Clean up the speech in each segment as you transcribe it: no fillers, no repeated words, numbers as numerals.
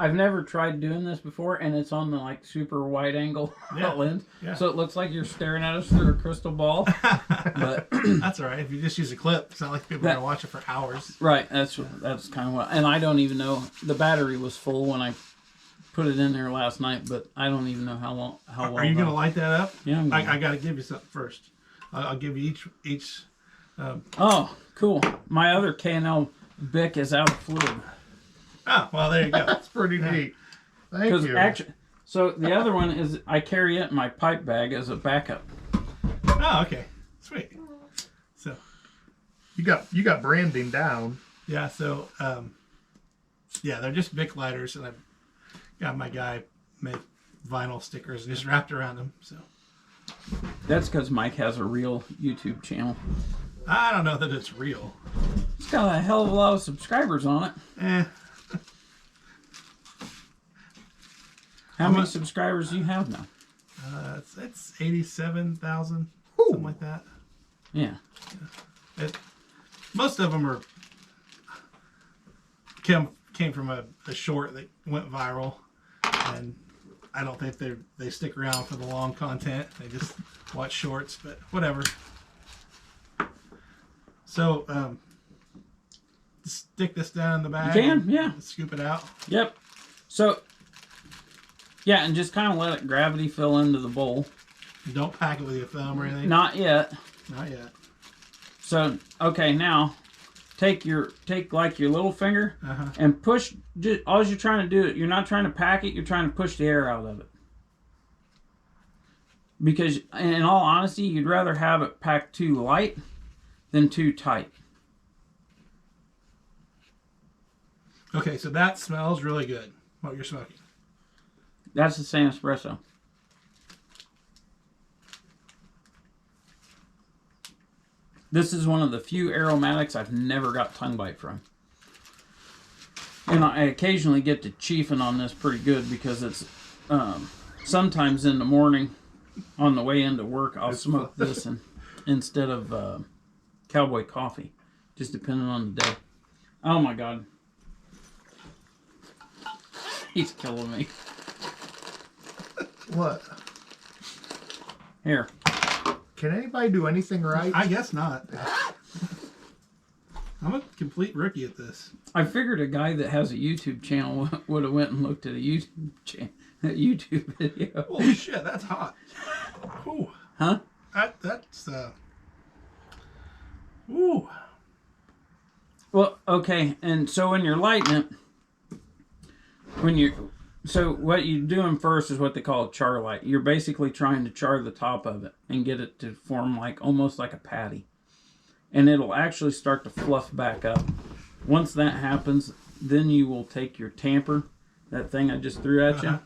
I've never tried doing this before, and it's on the like super wide angle lens, so it looks like you're staring at us through a crystal ball. But that's all right. If you just use a clip, it's not like people are gonna watch it for hours. Right. That's kind of what. And I don't even know, the battery was full when I put it in there last night, but I don't even know how long. Are you gonna light that up? Yeah. I got to give you something first. I'll give you each. Oh, cool. My other KNL Bic is out of fluid. Oh, well, there you go. That's pretty neat. Thank you. Actually, so the other one is I carry it in my pipe bag as a backup. Oh, okay. Sweet. So you got branding down. Yeah, so yeah, they're just Bic lighters, and I've got my guy make vinyl stickers and just wrapped around them. So that's because Mike has a real YouTube channel. I don't know that it's real. It's got a hell of a lot of subscribers on it. How many subscribers do you have now? It's 87,000, something like that. Yeah. Most of them came from a short that went viral, and I don't think they stick around for the long content. They just watch shorts, but whatever. So stick this down in the bag. You can, yeah. Scoop it out. Yep. So, yeah, and just kind of let it gravity fill into the bowl. Don't pack it with your thumb or anything. Not yet. Not yet. So, okay, now take like your little finger and push. All you're trying to do, you're not trying to pack it. You're trying to push the air out of it. Because, in all honesty, you'd rather have it packed too light than too tight. Okay, so that smells really good, what you're smoking. That's the same espresso. This is one of the few aromatics I've never got tongue bite from. And I occasionally get to chiefing on this pretty good because it's sometimes in the morning on the way into work I'll smoke this instead of cowboy coffee, just depending on the day. Oh my God. He's killing me. What? Here. Can anybody do anything right? I guess not. I'm a complete rookie at this. I figured a guy that has a YouTube channel would have went and looked at a YouTube video. Holy shit, that's hot. Ooh. Huh? That's ooh. Well, okay, and so when you're lighting it, so what you're doing first is what they call a char light. You're basically trying to char the top of it and get it to form almost like a patty. And it'll actually start to fluff back up. Once that happens, then you will take your tamper, that thing I just threw at you,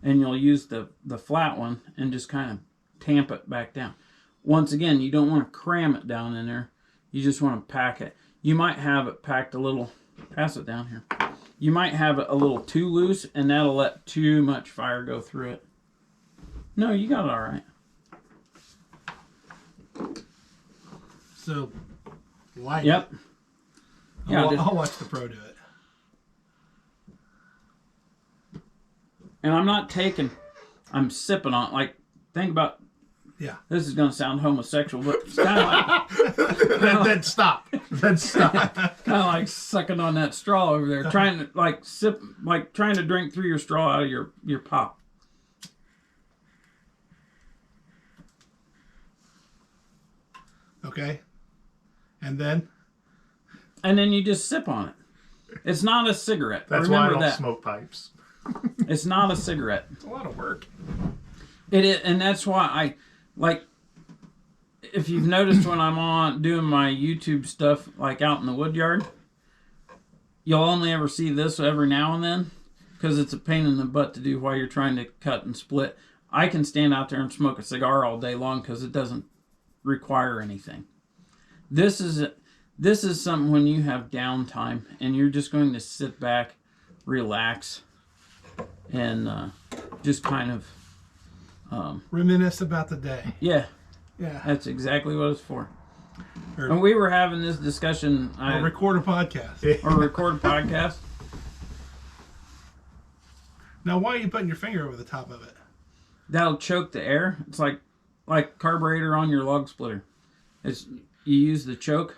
and you'll use the flat one and just kind of tamp it back down. Once again, you don't want to cram it down in there. You just want to pack it. You might have it packed a little, pass it down here. You might have it a little too loose, and that'll let too much fire go through it. No, you got it all right. So, light. Yep. I'll watch the pro do it. And I'm not taking, I'm sipping on, like, think about, this is going to sound homosexual, but it's kind of like... Then stop. Then stop. Kind of like sucking on that straw over there, trying to, like, sip, like, trying to drink through your straw out of your pop. Okay. And then? And then you just sip on it. It's not a cigarette. That's Remember why I don't that. smoke pipes. It's not a cigarette. It's a lot of work. It is, and that's why I, like, if you've noticed when I'm on doing my YouTube stuff, like out in the wood yard, you'll only ever see this every now and then because it's a pain in the butt to do while you're trying to cut and split. I can stand out there and smoke a cigar all day long because it doesn't require anything. This is something when you have downtime and you're just going to sit back, relax, and just kind of reminisce about the day. Yeah. That's exactly what it's for. And we were having this discussion. Or record a podcast. Or record a podcast. Now, why are you putting your finger over the top of it? That'll choke the air. It's like carburetor on your log splitter. It's you use the choke.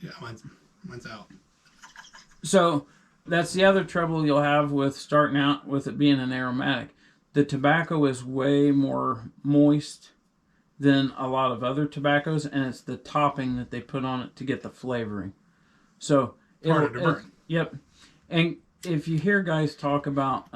Yeah, mine's out. So that's the other trouble you'll have with starting out with it being an aromatic. The tobacco is way more moist than a lot of other tobaccos, and it's the topping that they put on it to get the flavoring. So Harder to burn. Yep. And if you hear guys talk about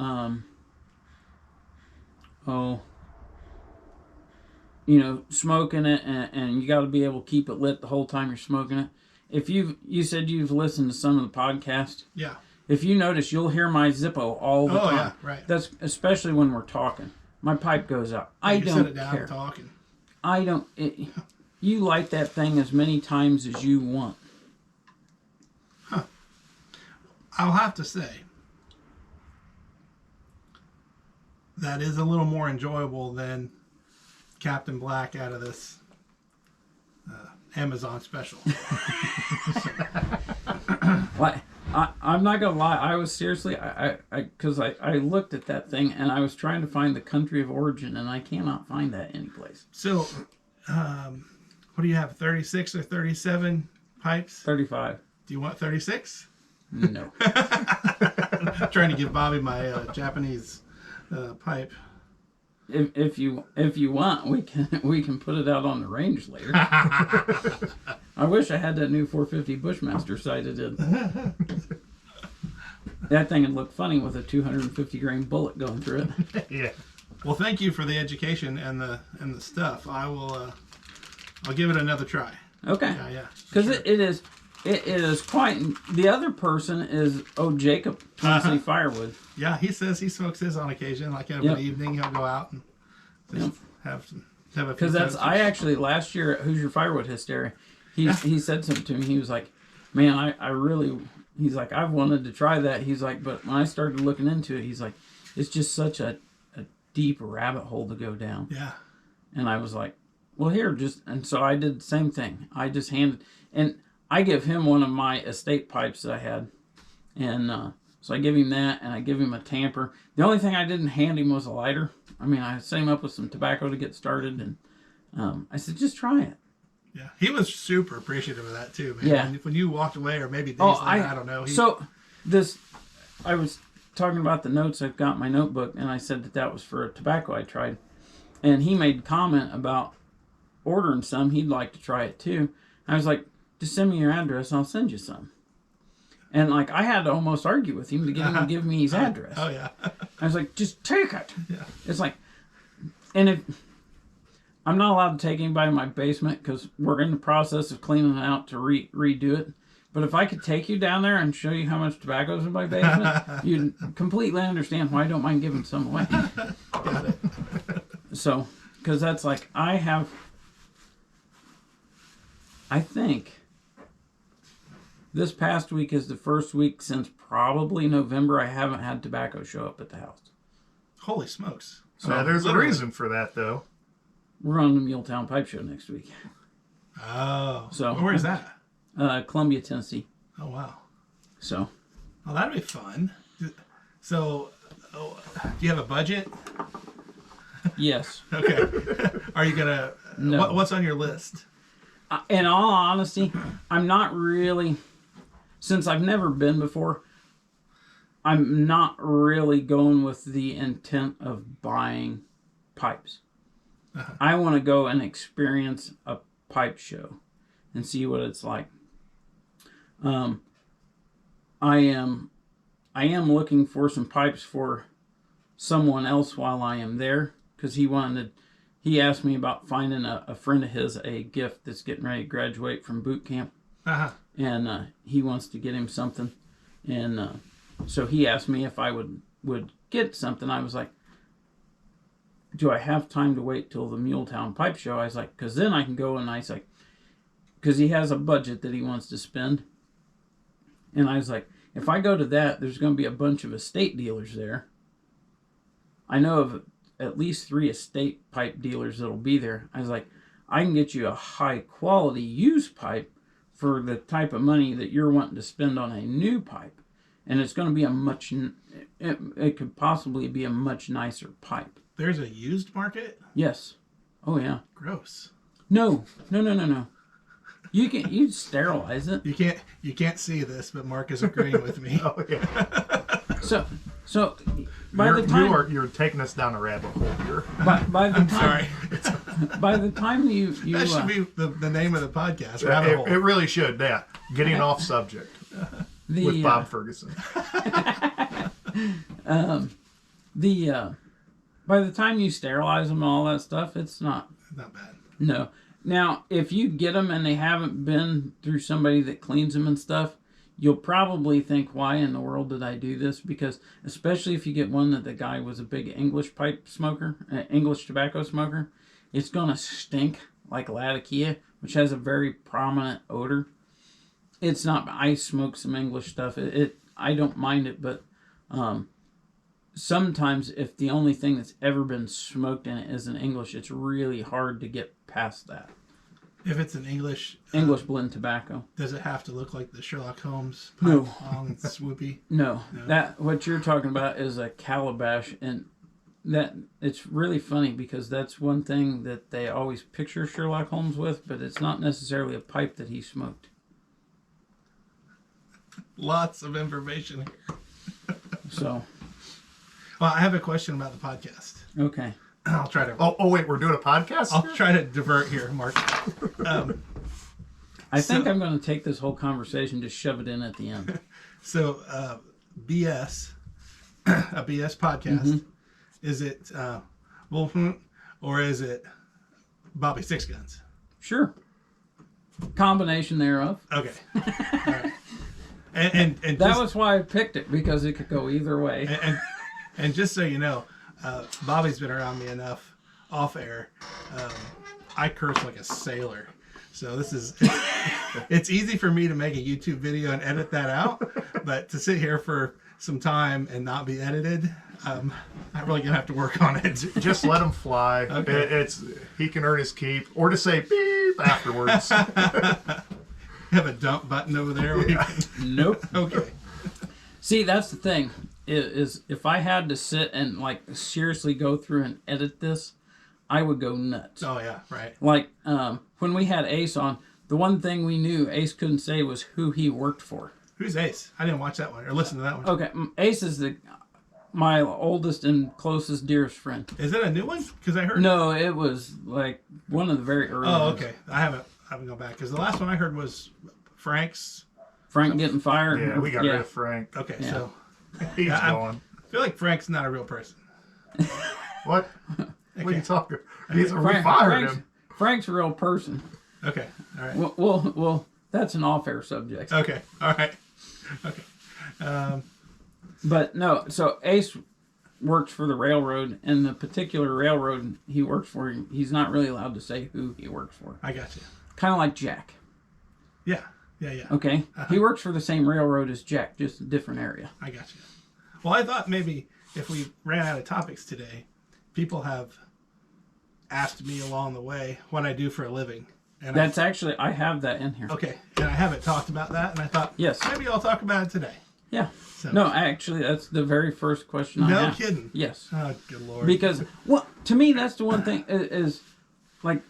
smoking it, and you got to be able to keep it lit the whole time you're smoking it. If you said you've listened to some of the podcasts, Yeah. if you notice, you'll hear my Zippo all the time. Yeah, right. That's especially when we're talking. My pipe goes out. I You don't set it down care. and talking. I don't. You light that thing as many times as you want. I'll have to say that is a little more enjoyable than Captain Black out of this Amazon special. Like, I'm not gonna lie. I was seriously, because I looked at that thing and I was trying to find the country of origin, and I cannot find that anyplace. So, what do you have? 36 or 37 pipes? 35. Do you want 36? No. Trying to give Bobby my Japanese pipe. If you want, we can put it out on the range later. I wish I had that new 450 Bushmaster sighted in. That thing would look funny with a 250 grain bullet going through it. Yeah. Well, thank you for the education and the stuff. I will. I'll give it another try. Okay. Yeah. Because it is quite. The other person is Jacob Twin City Firewood. Yeah, he says he smokes his on occasion. Like every evening, he'll go out and just have a few. Because that's toasters. I actually last year at Hoosier Firewood Hysteria, he said something to me. He was like, "Man, I really." He's like, "I've wanted to try that." He's like, "But when I started looking into it, he's like, it's just such a deep rabbit hole to go down." Yeah. And I was like, "Well, here, and so I did the same thing. I just handed, and I give him one of my estate pipes that I had, and so I give him that, and I give him a tamper. The only thing I didn't hand him was a lighter. I mean, I set him up with some tobacco to get started, and I said, just try it. Yeah, he was super appreciative of that too, man. Yeah. When you walked away, or maybe days later, I don't know. I was talking about the notes I've got in my notebook, and I said that was for a tobacco I tried, and he made comment about ordering some. He'd like to try it too. I was like, just send me your address, and I'll send you some. And like I had to almost argue with him to get him to give me his address. Oh yeah. I was like, just take it. Yeah. It's like, and if I'm not allowed to take anybody in my basement because we're in the process of cleaning it out to redo it. But if I could take you down there and show you how much tobacco is in my basement, you'd completely understand why I don't mind giving some away. Got it. So, because that's like, I think this past week is the first week since probably November I haven't had tobacco show up at the house. Holy smokes! So there's literally. a reason for that, though. We're on the Muletown Pipe Show next week. Oh. So where is that? Columbia, Tennessee. Oh wow. So. Well, that'd be fun. So, do you have a budget? Yes. Okay. Are you gonna? No. What's on your list? In all honesty, I'm not really, since I've never been before, I'm not really going with the intent of buying pipes. I want to go and experience a pipe show and see what it's like. I am looking for some pipes for someone else while I am there, because he asked me about finding a friend of his a gift that's getting ready to graduate from boot camp. And he wants to get him something. And so he asked me if I would get something. I was like, do I have time to wait till the Muletown Pipe Show? I was like, because then I can go, and I was like, because he has a budget that he wants to spend. And I was like, if I go to that, there's going to be a bunch of estate dealers there. I know of at least 3 estate pipe dealers that'll be there. I was like, I can get you a high quality used pipe for the type of money that you're wanting to spend on a new pipe. and it's going to be it could possibly be a much nicer pipe. There's a used market? Yes. Oh yeah. Gross. No. You sterilize it. You can't see this, but Mark is agreeing with me. Oh yeah. So by the time you're taking us down a rabbit hole here. by the I'm time sorry. by the time you That should be the name of the podcast. It, Rabbit hole. it really should. Yeah. Getting off subject with Bob Ferguson. By the time you sterilize them and all that stuff, it's not bad. No. Now, if you get them and they haven't been through somebody that cleans them and stuff, you'll probably think, why in the world did I do this? Because especially if you get one that the guy was a big English pipe smoker, English tobacco smoker, it's going to stink like Latakia, which has a very prominent odor. It's not, I smoke some English stuff. I don't mind it, but sometimes if the only thing that's ever been smoked in it is an English, it's really hard to get past that. If it's an English blend tobacco. does it have to look like the Sherlock Holmes No. pipe, long and swoopy? No, that what you're talking about is a calabash, and that it's really funny because that's one thing that they always picture Sherlock Holmes with, but it's not necessarily a pipe that he smoked. Lots of information here. So, Well, I have a question about the podcast. okay. I'll try to. Oh wait, we're doing a podcast? I'll try to divert here, Mark. I think I'm going to take this whole conversation, just shove it in at the end. So, BS, a BS podcast. Is it Wolfman or is it Bobby Six Guns? Sure. Combination thereof. Okay. All right. And That was why I picked it, because it could go either way. and just so you know, Bobby's been around me enough off air. I curse like a sailor. So it's easy for me to make a YouTube video and edit that out, but to sit here for some time and not be edited, I'm really gonna have to work on it. Just let him fly. Okay. He can earn his keep, or to say beep afterwards. Have a dump button over there. Where you can... Nope. Okay. See, that's the thing, is if I had to sit and like seriously go through and edit this, I would go nuts. Oh yeah, right. Like when we had Ace on, the one thing we knew Ace couldn't say was who he worked for. Who's Ace? I didn't watch that one or listen to that one. Okay, Ace is my oldest and closest, dearest friend. Is it a new one? Because I heard. No, it was like one of the very early Oh, ones. okay. I haven't gone back because the last one I heard was Frank's. Frank getting fired. Yeah, we got rid of Frank. Okay, Yeah. so He's I gone. feel like Frank's not a real person. What? What are you talking? We Frank, fired him. Frank's a real person. Okay, all right. Well, that's an off-air subject. Okay, all right. Okay. But no, so Ace works for the railroad, and the particular railroad he works for, he's not really allowed to say who he works for. I got you. Kind of like Jack. Yeah. Okay? He works for the same railroad as Jack, just a different area. I got you. Well, I thought maybe if we ran out of topics today, people have asked me along the way what I do for a living. And That's actually, I have that in here. okay, and I haven't talked about that, and I thought, Yes. maybe I'll talk about it today. Yeah. So, No, actually, that's the very first question I no asked. kidding. Yes. Oh, good Lord. Because, well, to me, that's the one thing is like,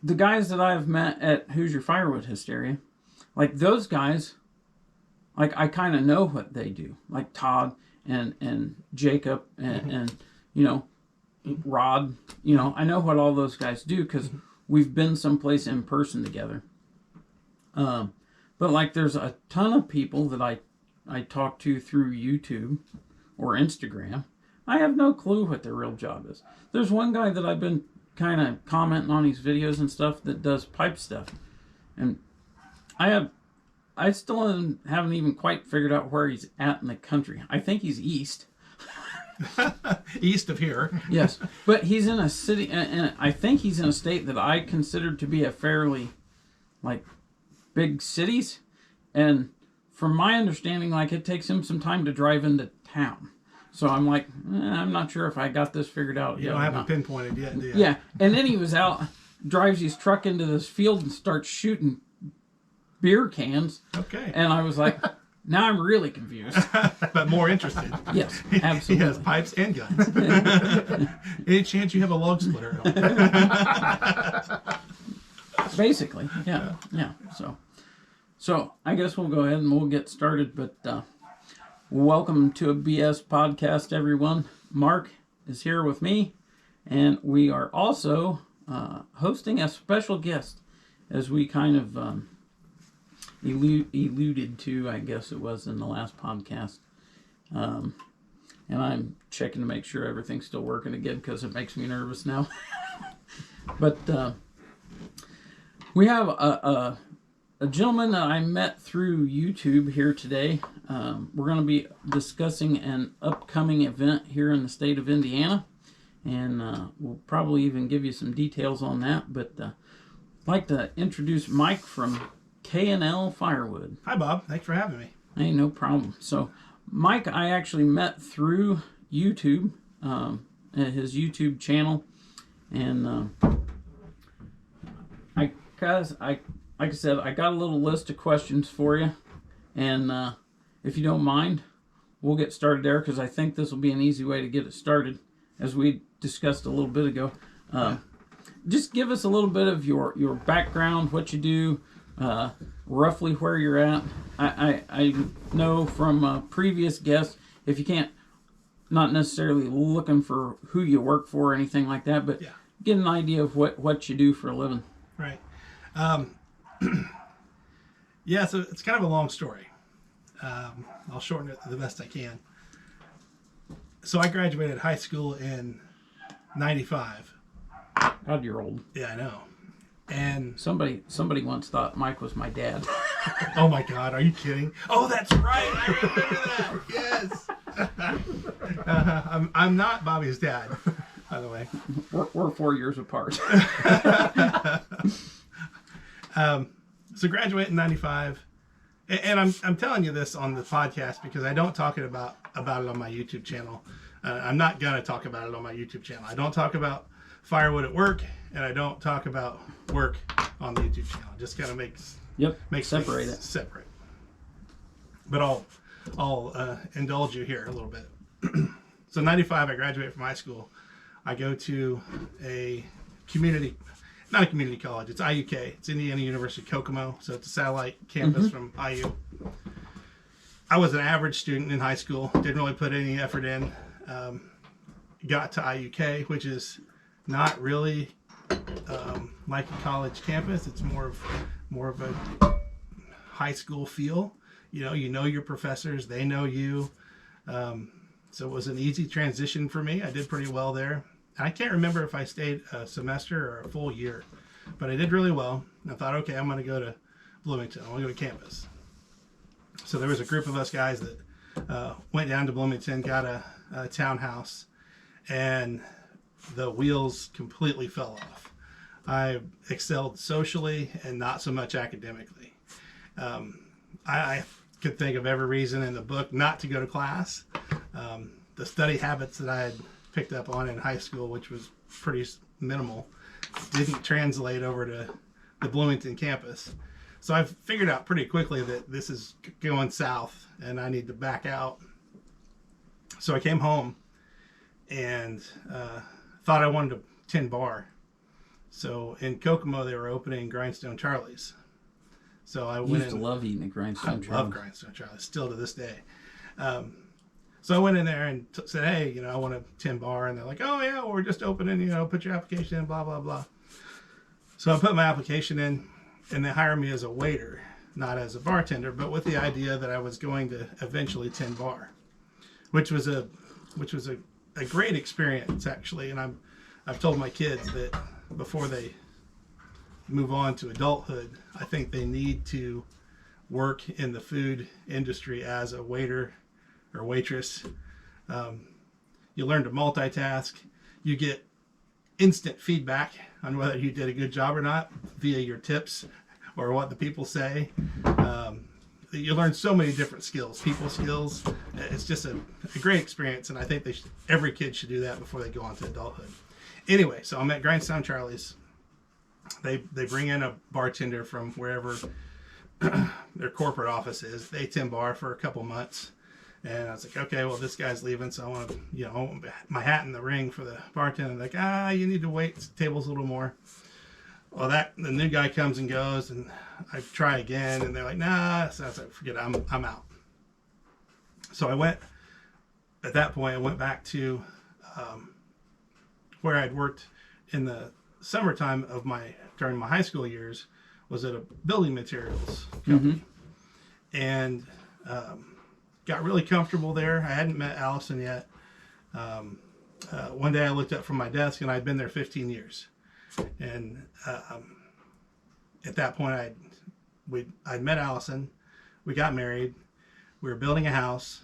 the guys that I've met at Hoosier Firewood Hysteria, like those guys, like I kind of know what they do. Like Todd and Jacob and you know, Rod, you know, I know what all those guys do because we've been someplace in person together. But like there's a ton of people that I talk to through YouTube or Instagram. I have no clue what their real job is. There's one guy that I've been kind of commenting on his videos and stuff that does pipe stuff, and I still haven't even quite figured out where he's at in the country. I think he's east. East of here. Yes, but he's in a city, and I think he's in a state that I consider to be a fairly like big cities, and from my understanding, like it takes him some time to drive into town. So I'm like, I'm not sure if I got this figured out You yet. don't or have it not. pinpointed yet, do you? Yeah, and then he was out, drives his truck into this field and starts shooting beer cans. Okay. And I was like, Now I'm really confused. But more interested. Yes, He absolutely. has pipes and guns. Any chance you have a log splitter? Basically, yeah. So I guess we'll go ahead and we'll get started. But welcome to a BS podcast, everyone. Mark is here with me, and we are also hosting a special guest, as we kind of alluded to, I guess it was in the last podcast. And I'm checking to make sure everything's still working again because it makes me nervous now. But we have a gentleman that I met through YouTube here today. We're going to be discussing an upcoming event here in the state of Indiana. And we'll probably even give you some details on that. But I'd like to introduce Mike from KNL Firewood. Hi, Bob. Thanks for having me. Hey, no problem. So, Mike, I actually met through YouTube, at his YouTube channel, and like I said, I got a little list of questions for you, and if you don't mind, we'll get started there because I think this will be an easy way to get it started, as we discussed a little bit ago. Just give us a little bit of your background, what you do. Roughly where you're at. I know from previous guests, if you can't, not necessarily looking for who you work for or anything like that, but get an idea of what you do for a living. Right. Yeah, so it's kind of a long story. I'll shorten it the best I can. So I graduated high school in 95. God, you're old. Yeah, I know. And somebody once thought Mike was my dad. Oh my God, are you kidding? Oh, that's right. I remember that. Yes. I'm not Bobby's dad, by the way. We're 4 years apart. So graduated in 95, and I'm telling you this on the podcast because I don't talk about it on my YouTube channel. I'm not gonna talk about it on my YouTube channel. I don't talk about firewood at work, and I don't talk about work on the YouTube channel. Just kind of makes separate it. Separate. But I'll indulge you here a little bit. So 95, I graduate from high school. I go to not a community college. It's IUK. It's Indiana University Kokomo. So it's a satellite campus from IU. I was an average student in high school. Didn't really put any effort in. Got to IUK, which is not really like a college campus. It's more of a high school feel. You know your professors, they know you. So it was an easy transition for me. I did pretty well there. I can't remember if I stayed a semester or a full year, but I did really well. I thought, okay, I'm going to go to Bloomington. I'm going to go to campus. So there was a group of us guys that went down to Bloomington, got a townhouse, and the wheels completely fell off. I excelled socially and not so much academically. I could think of every reason in the book not to go to class. The study habits that I had picked up on in high school, which was pretty minimal, didn't translate over to the Bloomington campus. So I figured out pretty quickly that this is going south and I need to back out. So I came home and thought I wanted to tend bar. So in Kokomo, they were opening Grindstone Charlie's. So I went to love eating at Grindstone Charlie's. I love Grindstone Charlie's, still to this day. So I went in there and said, hey, I want to tend bar. And they're like, oh, yeah, well, we're just opening, put your application in, blah, blah, blah. So I put my application in, and they hired me as a waiter, not as a bartender, but with the idea that I was going to eventually tend bar, which was a great experience, actually. And I've told my kids that before they move on to adulthood, I think they need to work in the food industry as a waiter or waitress. You learn to multitask. You get instant feedback on whether you did a good job or not via your tips or what the people say. You learn so many different skills, people skills. It's just a great experience, and I think every kid should do that before they go on to adulthood. Anyway, so I'm at Grindstone Charlie's. They bring in a bartender from wherever their corporate office is. They Tim bar for a couple months. And I was like, okay, well, this guy's leaving, so I want to, I want my hat in the ring for the bartender. Like, you need to wait the tables a little more. Well, the new guy comes and goes, and I try again, and they're like, nah. So I was like, forget it, I'm out. So at that point, I went back to where I'd worked in the summertime during my high school years, was at a building materials company. And got really comfortable there. I hadn't met Allison yet. One day I looked up from my desk, and I'd been there 15 years. And at that point, I'd met Allison. We got married. We were building a house,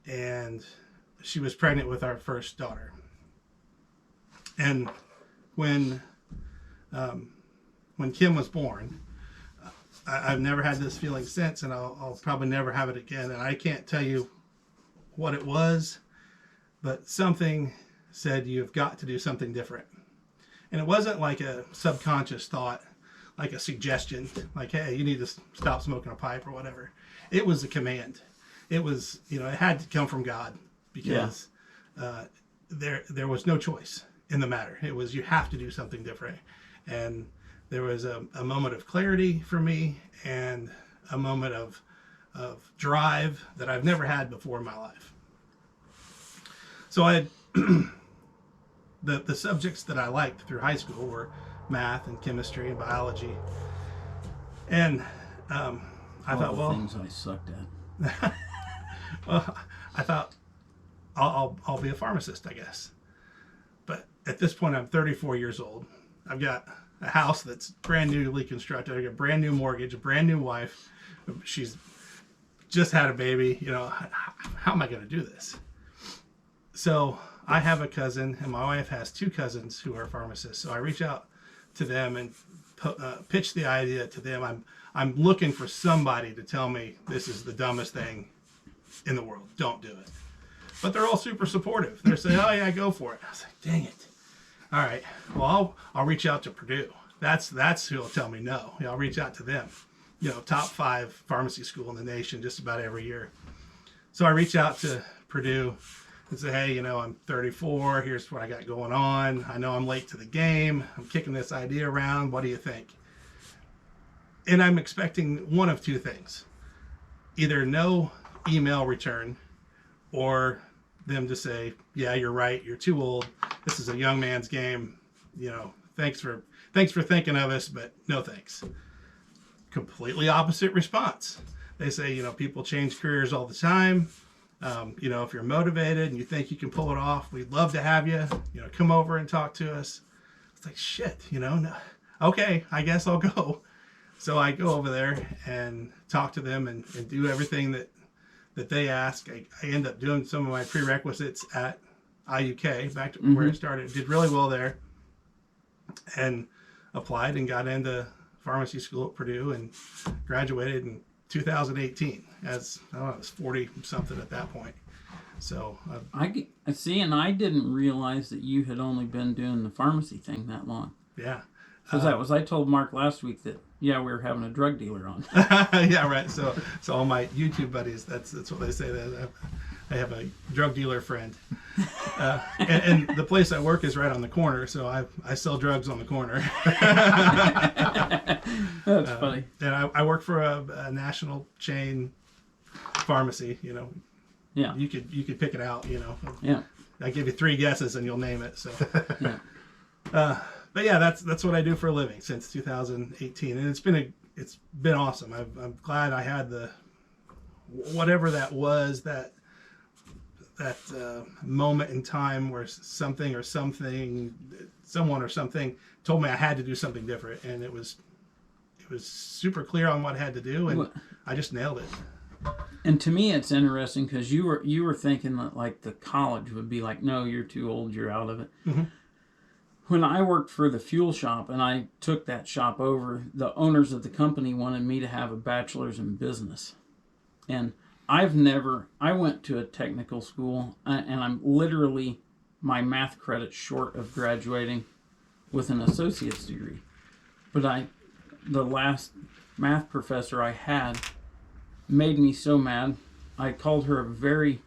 and she was pregnant with our first daughter. And when Kim was born, I've never had this feeling since, and I'll probably never have it again. And I can't tell you what it was, but something said, you've got to do something different. And it wasn't like a subconscious thought, like a suggestion, like, hey, you need to stop smoking a pipe or whatever. It was a command. It was, it had to come from God, because there was no choice in the matter. It was, you have to do something different. And there was a moment of clarity for me, and a moment of drive that I've never had before in my life. So I had the subjects that I liked through high school were math and chemistry and biology. And I thought, well, things I sucked at. Well, I thought I'll be a pharmacist, I guess. But at this point, I'm 34 years old. I've got a house that's brand newly constructed. I got a brand new mortgage, a brand new wife. She's just had a baby. How am I going to do this? So I have a cousin, and my wife has two cousins who are pharmacists. So I reach out to them and pitch the idea to them. I'm looking for somebody to tell me this is the dumbest thing in the world. Don't do it. But they're all super supportive. They're saying, oh yeah, go for it. I was like, dang it. All right, well, I'll reach out to Purdue. That's who'll tell me no. I'll reach out to them. Top 5 pharmacy school in the nation just about every year. So I reach out to Purdue and say, hey, I'm 34. Here's what I got going on. I know I'm late to the game. I'm kicking this idea around. What do you think? And I'm expecting one of two things. Either no email return, or them to say, yeah, you're right, you're too old, this is a young man's game, thanks for thinking of us, but no thanks. Completely opposite response. They say, people change careers all the time. If you're motivated and you think you can pull it off, we'd love to have you, come over and talk to us. It's like, shit, no. Okay, I guess I'll go. So I go over there and talk to them and do everything that they ask. I end up doing some of my prerequisites at IUK, back to where I started. Did really well there, and applied and got into pharmacy school at Purdue, and graduated in 2018 as, I was 40 something at that point. So I see, and I didn't realize that you had only been doing the pharmacy thing that long. Yeah. Because I told Mark last week that, we were having a drug dealer on. Yeah, right. So all my YouTube buddies, that's what they say. That I have a drug dealer friend, and the place I work is right on the corner. So I sell drugs on the corner. That's funny. And I work for a national chain pharmacy. Yeah. You could pick it out. Yeah. I give you 3 guesses and you'll name it. So. Yeah. But yeah, that's what I do for a living since 2018, and it's been awesome. I'm glad I had the whatever that was, that moment in time where someone or something told me I had to do something different, and it was super clear on what I had to do, and I just nailed it. And to me, it's interesting because you were thinking that like the college would be like, no, you're too old, you're out of it. Mm-hmm. When I worked for the fuel shop and I took that shop over, the owners of the company wanted me to have a bachelor's in business. And I went to a technical school, and I'm literally my math credit short of graduating with an associate's degree. But the last math professor I had made me so mad. I called her a very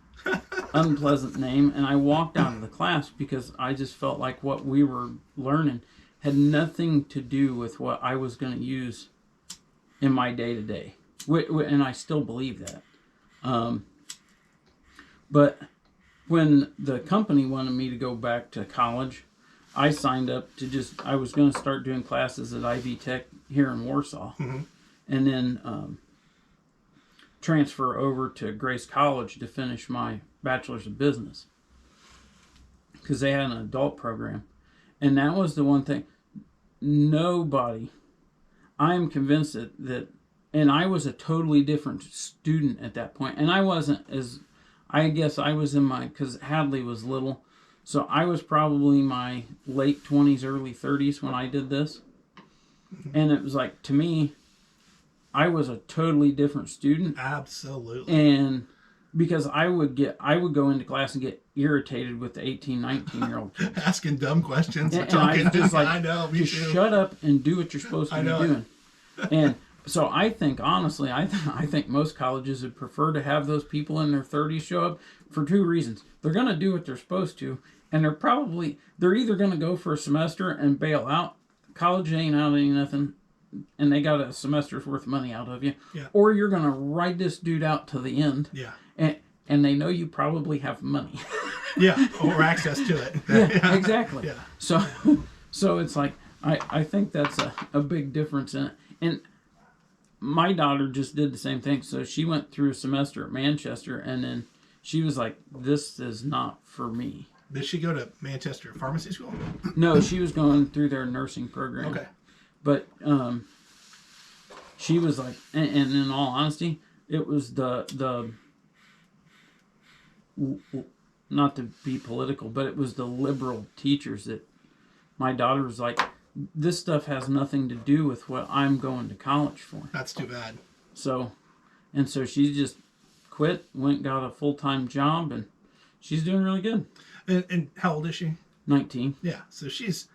unpleasant name, and I walked out of the class because I just felt like what we were learning had nothing to do with what I was going to use in my day-to-day. And I still believe that. But when the company wanted me to go back to college, I signed up to I was going to start doing classes at Ivy Tech here in Warsaw. Mm-hmm. And then transfer over to Grace College to finish my Bachelor's of Business. Because they had an adult program. And that was the one thing. Nobody, I am convinced that, and I was a totally different student at that point. And I wasn't as, I guess I was in my, because Hadley was little. So I was probably my late 20s, early 30s when I did this. And it was like, to me, I was a totally different student. Absolutely. And because I would go into class and get irritated with the 18, 19-year-old kids. Asking dumb questions. And I just like, I know, me just too. shut up and do what you're supposed to be doing. And so I think, honestly, I think most colleges would prefer to have those people in their 30s show up for two reasons. They're going to do what they're supposed to, and they're either going to go for a semester and bail out. College ain't out any nothing, and they got a semester's worth of money out of you. Yeah. Or you're going to ride this dude out to the end. Yeah. And they know you probably have money. Yeah, or access to it. Yeah, exactly. Yeah. So it's like, I think that's a big difference in it. And my daughter just did the same thing. So she went through a semester at Manchester, and then she was like, this is not for me. Did she go to Manchester Pharmacy School? No, she was going through their nursing program. Okay. But she was like, and in all honesty, it was the not to be political, but it was the liberal teachers that my daughter was like, this stuff has nothing to do with what I'm going to college for. That's too bad. So she just quit, went, got a full-time job, and she's doing really good. And how old is she? 19. Yeah, so she's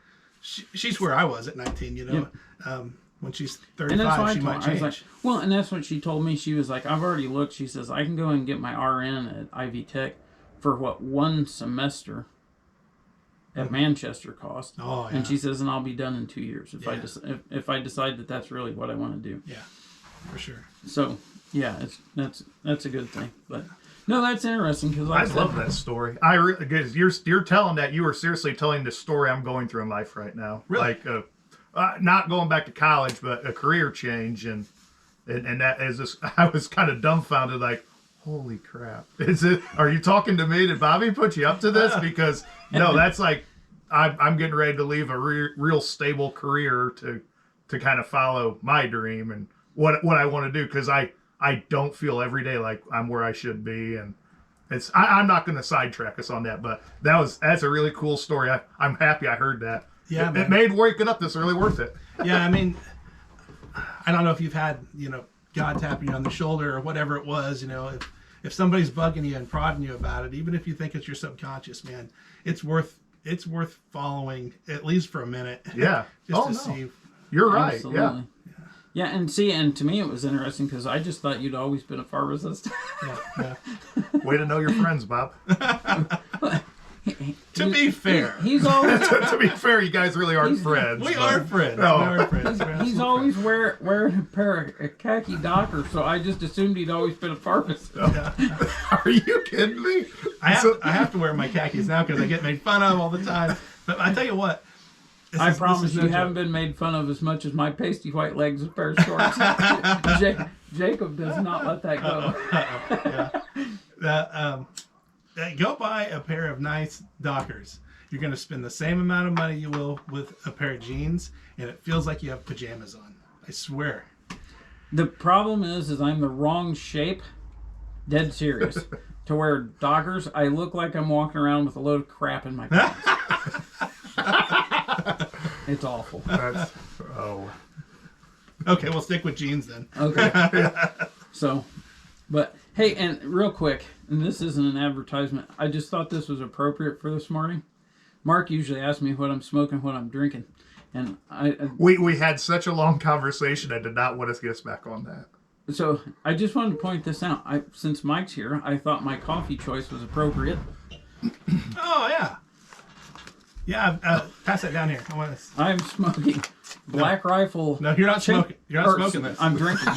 where I was at 19, you know. Yeah. When she's And that's 35, why she might change. I was like, well, and that's what she told me. She was like, I've already looked. She says, I can go and get my RN at Ivy Tech for what one semester at Manchester cost. Oh, yeah. And she says, and I'll be done in 2 years if I decide that that's really what I want to do. Yeah, for sure. So, yeah, that's a good thing. But no, that's interesting because I love that story. Because you're telling that you are seriously telling the story I'm going through in life right now. Really? Like, not going back to college, but a career change, and that is just, I was kind of dumbfounded, like, holy crap! Are you talking to me? Did Bobby put you up to this? Because no, that's like, I'm getting ready to leave a real stable career to kind of follow my dream and what I want to do, because I don't feel every day like I'm where I should be, and I'm not going to sidetrack us on that, but that's a really cool story. I'm happy I heard that. Yeah, it made waking up this really worth it. Yeah, I mean, I don't know if you've had, God tapping you on the shoulder or whatever it was, if somebody's bugging you and prodding you about it, even if you think it's your subconscious, man, it's worth following at least for a minute. Yeah. See. You're right. Absolutely. Yeah, and to me it was interesting because I just thought you'd always been a pharmacist. Yeah. Way to know your friends, Bob. To be fair, he's always to be fair, you guys really aren't friends. We are friends. No. We are friends. he's always wearing a pair of khaki dockers, so I just assumed he'd always been a pharmacist. Are you kidding me? I have to wear my khakis now because I get made fun of all the time. But I tell you what, I promise you haven't been made fun of as much as my pasty white legs and pair of shorts. Jacob does not let that go. Go buy a pair of nice Dockers. You're going to spend the same amount of money you will with a pair of jeans, and it feels like you have pajamas on. I swear. The problem is I'm the wrong shape, dead serious, to wear Dockers. I look like I'm walking around with a load of crap in my pants. It's awful. Okay, we'll stick with jeans then. Okay. So, but hey, and real quick, and this isn't an advertisement, I just thought this was appropriate for this morning. Mark usually asks me what I'm smoking, what I'm drinking. And We had such a long conversation. I did not want to get us back on that. so I just wanted to point this out. Since Mike's here, I thought my coffee choice was appropriate. Oh yeah. Yeah, pass that down here. I'm smoking Black Rifle. No, you're not smoking. You're not or, smoking this. I'm drinking.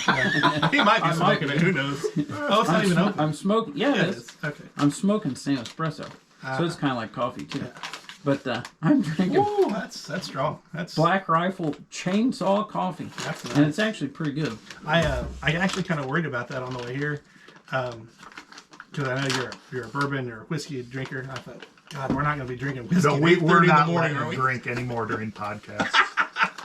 He might be smoking it. Who knows? Oh, it's not even open. I'm smoking. Yeah, Yeah, it is. Okay. I'm smoking San Espresso, so it's kind of like coffee too. But I'm drinking Ooh, that's strong. That's Black Rifle Chainsaw Coffee, That's nice. and it's actually pretty good. I actually kind of worried about that on the way here, because I know you're a bourbon or a whiskey drinker. I thought, God, we're not going to be drinking whiskey. No, at we're 8:30 in the not morning, letting are him we? drink anymore during podcasts.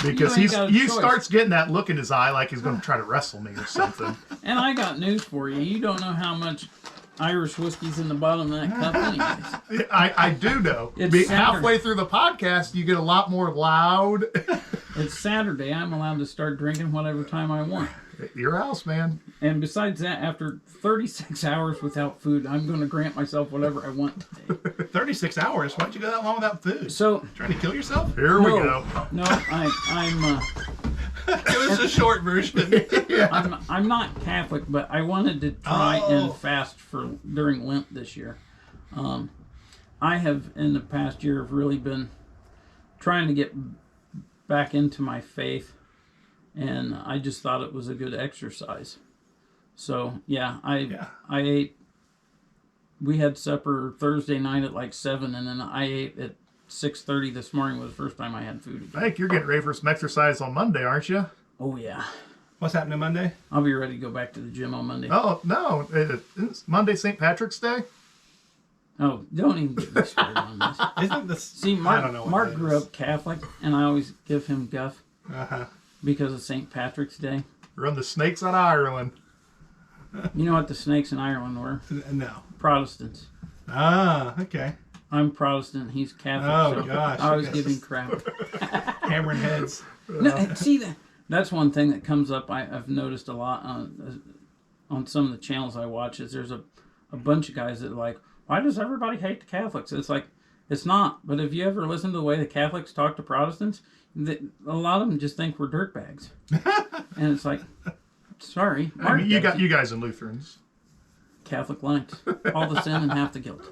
Because You ain't got a he choice. starts getting that look in his eye like he's going to try to wrestle me or something. And I got news for you. You don't know how much Irish whiskey's in the bottom of that cup, anyways. I do know. It's Halfway through the podcast, you get a lot more loud. It's Saturday. I'm allowed to start drinking whatever time I want. Your house, man. And besides that, after 36 hours without food, I'm going to grant myself whatever I want today. 36 hours? Why'd you go that long without food? So, Trying to kill yourself? Here we go. no, I'm It was a short version. I'm not Catholic, but I wanted to try and fast for during Lent this year. I have in the past year have really been trying to get back into my faith, and I just thought it was a good exercise. So yeah, I ate. We had supper Thursday night at like 7, and then I ate at 6:30 this morning. Was the first time I had food again. I think you're getting ready for some exercise on Monday, aren't you? Oh yeah, What's happening Monday? I'll be ready to go back to the gym on Monday. Oh, no. It's Monday, St. Patrick's Day? Oh, don't even get me started on this. Isn't this? See, I Mark, don't know what Mark that grew is. up Catholic, and I always give him guff Uh-huh. because of St. Patrick's Day. Run the snakes on Ireland. You know what the snakes in Ireland were? No. Protestants. Ah, okay. I'm Protestant, he's Catholic, Oh, so gosh. I always give him crap. Hammering heads. No, see, that's one thing that comes up I've noticed a lot on some of the channels I watch is there's a bunch of guys that are like, why does everybody hate the Catholics? It's like, it's not. But if you ever listen to the way the Catholics talk to Protestants, a lot of them just think we're dirtbags. And it's like, sorry. I mean, you Mm-hmm. guys and Lutherans. Catholic length. All the sin and half the guilt.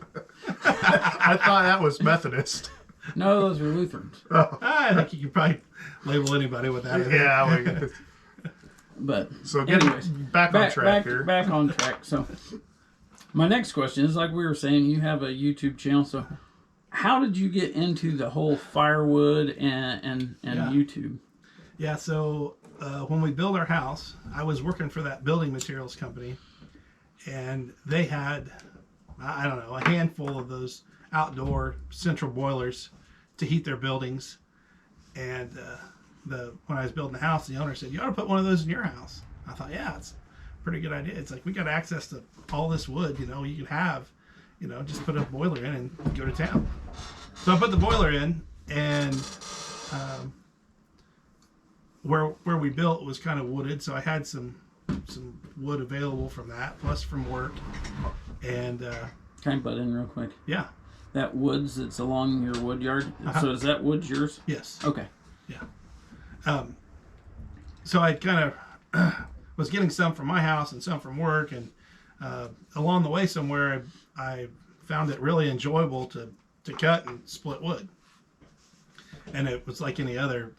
I thought that was Methodist. No, those are Lutherans. I think you could probably label anybody with that. Yeah. But So anyways, back on track here. Back on track. So my next question is, like we were saying, you have a YouTube channel. So how did you get into the whole firewood and YouTube? Yeah, so when we built our house, I was working for that building materials company, and they had, I don't know, a handful of those outdoor central boilers to heat their buildings. And when I was building the house, the owner said, you ought to put one of those in your house. I thought, yeah, it's a pretty good idea. It's like, we got access to all this wood, you could have, just put a boiler in and go to town. So I put the boiler in, and where we built was kind of wooded, so I had some wood available from that, plus from work. And Can I butt in real quick? yeah, That woods that's along your wood yard. So is that wood yours? yes, Okay. yeah. So I kind of was getting some from my house and some from work, and along the way somewhere I found it really enjoyable to cut and split wood. And it was like any other,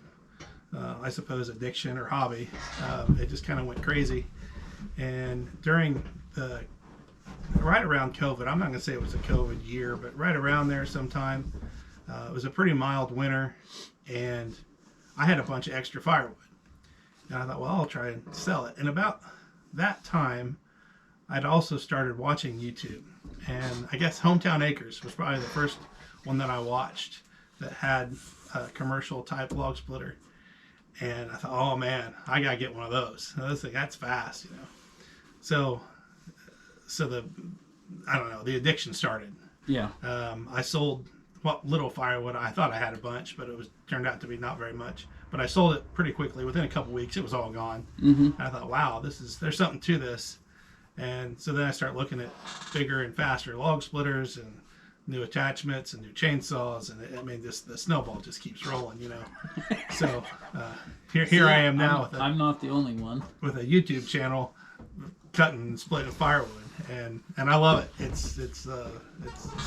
I suppose, addiction or hobby. It just kind of went crazy. And during right around COVID, I'm not going to say it was a COVID year, but right around there sometime, it was a pretty mild winter, and I had a bunch of extra firewood. And I thought, well, I'll try and sell it. And about that time, I'd also started watching YouTube. And I guess Hometown Acres was probably the first one that I watched that had a commercial type log splitter. And I thought, oh man, I gotta get one of those. That's fast, So the addiction started. Yeah. I sold what little firewood. I thought I had a bunch, but it turned out to be not very much. But I sold it pretty quickly. Within a couple weeks, it was all gone. Mm-hmm. And I thought, wow, there's something to this. And so then I start looking at bigger and faster log splitters, and new attachments and new chainsaws, and I mean, the snowball just keeps rolling, you know. So here I am now I'm not the only one. with a YouTube channel, cutting and splitting firewood, and I love it. It's a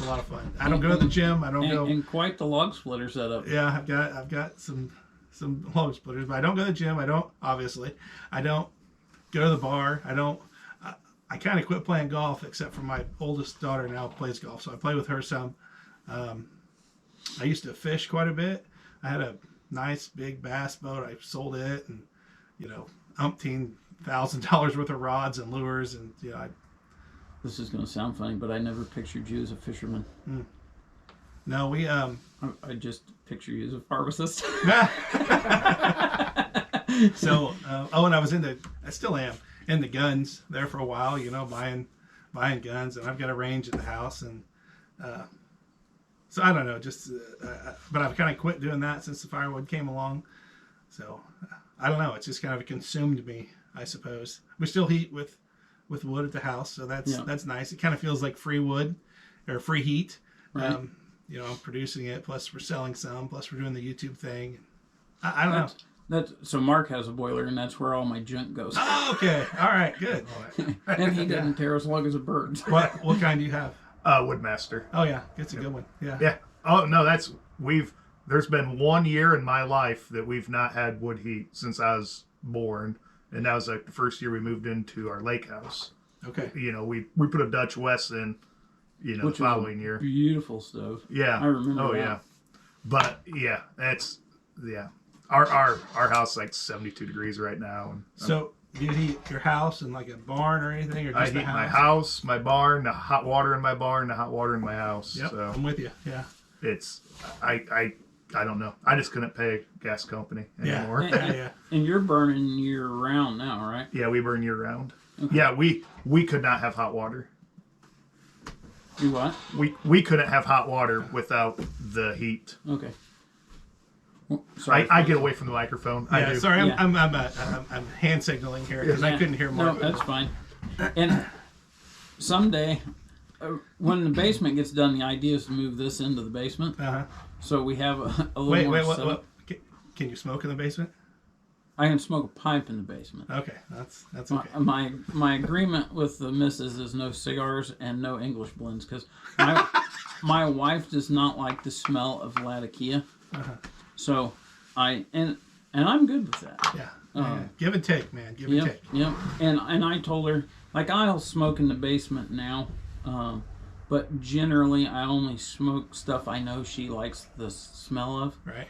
lot of fun. I don't go to the gym. I don't go. And quite the log splitter setup. Yeah, I've got some log splitters, but I don't go to the gym. I don't go to the bar. I kind of quit playing golf, except for my oldest daughter now plays golf, so I play with her some. I used to fish quite a bit. I had a nice big bass boat. I sold it, and $1,000 worth of rods and lures, and This is going to sound funny, but I never pictured you as a fisherman. No, we I just picture you as a pharmacist. So and I still am into guns there for a while, buying guns, and I've got a range at the house, and so I don't know, but I've kind of quit doing that since the firewood came along. So I don't know, it's just kind of consumed me, I suppose. We still heat with wood at the house, so that's nice. It kind of feels like free wood or free heat. Right. I'm producing it, plus we're selling some, plus we're doing the YouTube thing. I don't know. So Mark has a boiler, and that's where all my junk goes. Oh, okay. All right. Good. And he doesn't tear as long as a bird. What kind do you have? Woodmaster. Oh yeah, it's a good one. Yeah. Yeah. Oh no, there's been 1 year in my life that we've not had wood heat since I was born, and that was like the first year we moved into our lake house. Okay. We put a Dutch West in, the following year. Beautiful stove. Yeah. I remember. Oh that. yeah. But yeah, Our house is like 72 degrees right now. And So, do you heat your house in like a barn or anything, or just I the heat house? my house, my barn, the hot water in my barn, the hot water in my house. Yep, So I'm with you. Yeah. it's I don't know. I just couldn't pay a gas company anymore. Yeah. And you're burning year round now, right? Yeah, we burn year round. Okay. Yeah, we could not have hot water. Do what? We couldn't have hot water without the heat. Okay. Well, sorry. I get away from the microphone. I Yeah. do. Sorry, Yeah. I'm hand signaling here because I couldn't hear Mark. No, that's fine. And someday, when the basement gets done, the idea is to move this into the basement. Uh-huh. So we have a little Wait. more What? setup. Can you smoke in the basement? I can smoke a pipe in the basement. Okay, that's okay. My agreement with the missus is no cigars and no English blends, because my wife does not like the smell of Latakia. Uh-huh. So and I'm good with that. Yeah. Give and take, man. Give and take. Yep. And I told her, like, I'll smoke in the basement now, but generally I only smoke stuff I know she likes the smell of. Right.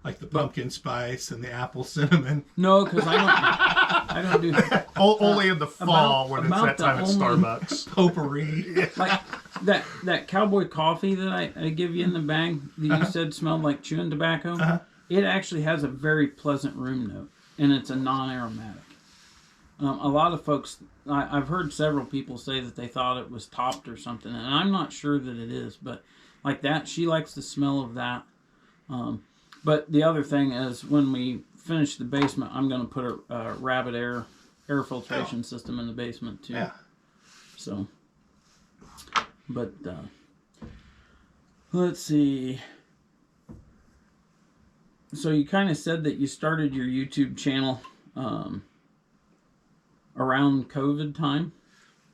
Like the pumpkin spice and the apple cinnamon. No, because I don't do Only in the fall when it's about that time at the only- Starbucks. Potpourri. like that cowboy coffee that I give you in the bag that you said smelled like chewing tobacco. Uh-huh. It actually has a very pleasant room note, and it's a non-aromatic. A lot of folks, I've heard several people say that they thought it was topped or something, and I'm not sure that it is, but like that, she likes the smell of that. But the other thing is, when we finish the basement, I'm going to put a rabbit air filtration system in the basement too. Yeah. So, but let's see. So you kind of said that you started your YouTube channel around COVID time.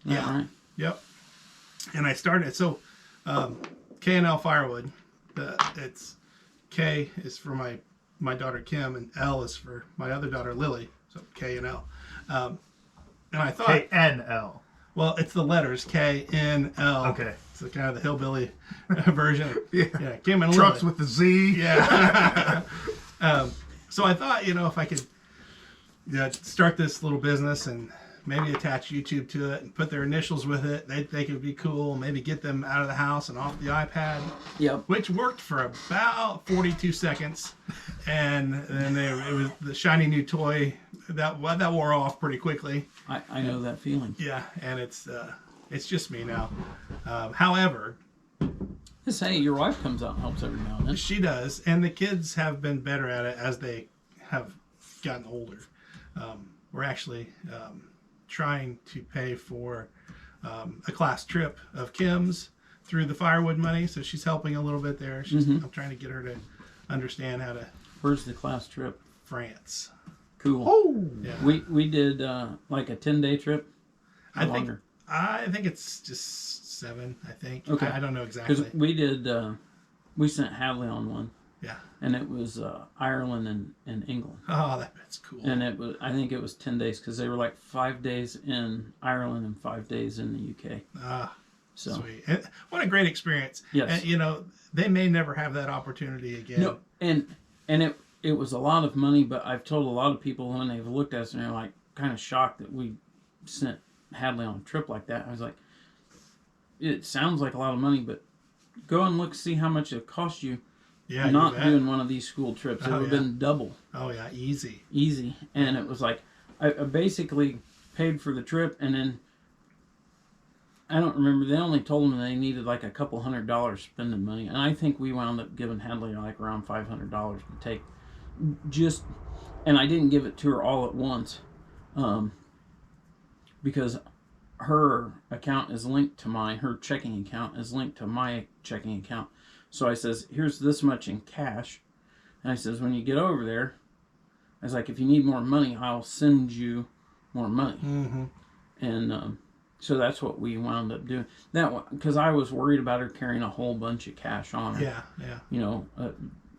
Is that right? Yep. And I started KNL Firewood. It's K is for my daughter Kim, and L is for my other daughter Lily. So KNL. And I thought KNL. Well, it's the letters KNL. Okay. It's kind of the hillbilly version. Yeah. Kim and Trucks Lily. with the Z. Yeah. So I thought, if I could start this little business and maybe attach YouTube to it and put their initials with it, they'd think it would be cool. Maybe get them out of the house and off the iPad. Yep. Which worked for about 42 seconds. And then it was the shiny new toy that wore off pretty quickly. I know that feeling. Yeah, and it's just me now. However, Just say your wife comes out and helps every now and then. she does, and the kids have been better at it as they have gotten older. We're actually trying to pay for a class trip of Kim's through the firewood money, so she's helping a little bit there. I'm trying to get her to understand how to Where's the class trip? France. Cool. Oh, Yeah. We did like a 10-day trip. Or I think longer. I think it's just 7. I think. Okay. I don't know exactly. Because we did, we sent Hadley on one, Yeah. and it was Ireland and England. Oh, that's cool. And it was, I think it was 10 days because they were like 5 days in Ireland and 5 days in the UK. Ah, So sweet. And what a great experience. Yes. And, you know, they may never have that opportunity again. no, and it was a lot of money, but I've told a lot of people when they've looked at us and they're like kind of shocked that we sent Hadley on a trip like that. I was like, it sounds like a lot of money, but go and look, see how much it cost you. Yeah, Not you bet. doing one of these school trips. It Oh, would have yeah. been double. Oh, yeah, easy. Easy. And it was like, I basically paid for the trip, and then I don't remember, they only told them they needed like a couple $100 spending money, and I think we wound up giving Hadley like around $500 to take just, and I didn't give it to her all at once, because her account is linked to mine, her checking account is linked to my checking account. So I says, here's this much in cash, and I says, when you get over there, I was like, if you need more money, I'll send you more money. Mm-hmm. And so that's what we wound up doing. That because I was worried about her carrying a whole bunch of cash on her. Yeah, yeah, You know,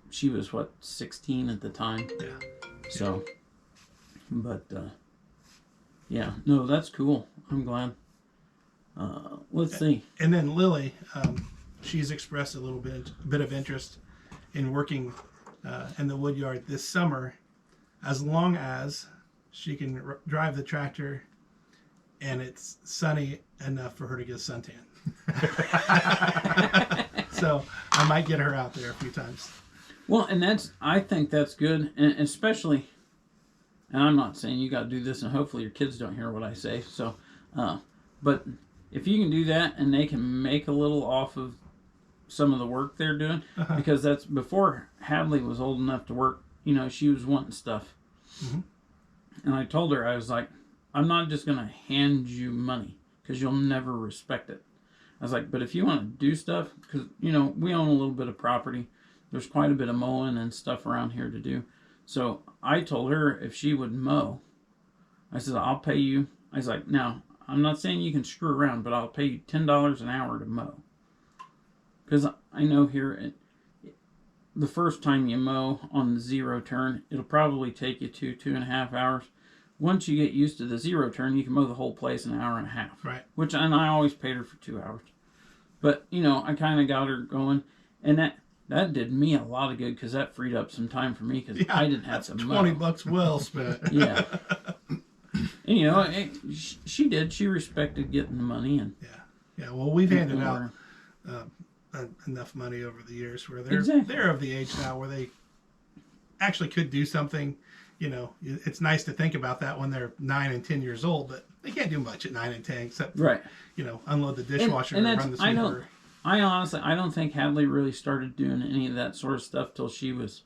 she was 16 at the time. yeah. So, but yeah, no, that's cool. I'm glad. Let's see. And then Lily, she's expressed a little bit of interest in working in the wood yard this summer, as long as she can drive the tractor and it's sunny enough for her to get a suntan. So I might get her out there a few times. Well, and I think that's good, and especially, and I'm not saying you got to do this, and hopefully your kids don't hear what I say. So, but if you can do that, and they can make a little off of some of the work they're doing, because that's before Hadley was old enough to work. You know, she was wanting stuff, and I told her, I was like, I'm not just gonna hand you money because you'll never respect it. I was like, but if you want to do stuff, because you know we own a little bit of property. There's quite a bit of mowing and stuff around here to do. So I told her if she would mow, I said, I'll pay you. I was like, now, I'm not saying you can screw around, but I'll pay you $10 an hour to mow. Because I know here, the first time you mow on the zero turn, it'll probably take you 2.5 hours. Once you get used to the zero turn, you can mow the whole place in an hour and a half. Right. And I always paid her for 2 hours. But, you know, I kind of got her going. And that did me a lot of good because that freed up some time for me because I didn't have to mow. $20 well spent. Yeah. And, you know, she did. She respected getting the money. And Yeah. Well, we've handed out enough money over the years where they're of the age now where they actually could do something. You know, it's nice to think about that when they're 9 and 10 years old, but they can't do much at 9 and 10 except for, you know, unload the dishwasher and run the sweeper. I honestly, I don't think Hadley really started doing any of that sort of stuff till she was,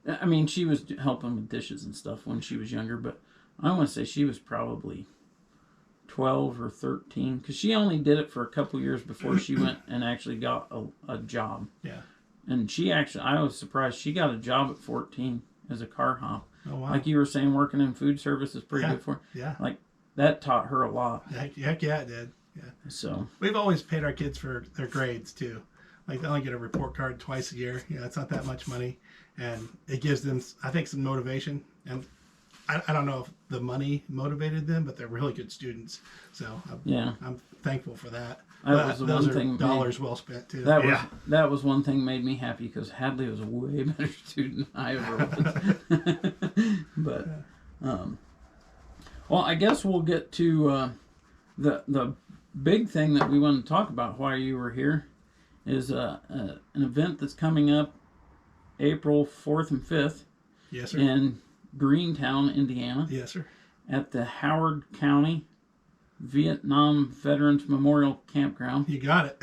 I mean, she was helping with dishes and stuff when she was younger, but I want to say she was probably 12 or 13 because she only did it for a couple years before she went and actually got a job. Yeah. And she actually, I was surprised, she got a job at 14 as a car hop. Oh, wow. Like you were saying, working in food service is pretty good for her. Yeah. Like, that taught her a lot. Heck yeah, it did. Yeah. So We've always paid our kids for their grades, too. Like, they only get a report card twice a year. You know, it's not that much money. And it gives them, I think, some motivation. And I don't know if the money motivated them, but they're really good students. So, I'm thankful for that. that was the those one are thing. dollars well spent, too. That was one thing made me happy because Hadley was a way better student than I ever was. But, well, I guess we'll get to the big thing that we want to talk about while you were here is an event that's coming up April 4th and 5th. Yes, sir. In Greentown, Indiana. Yes, sir. At the Howard County Vietnam Veterans Memorial Campground. You got it.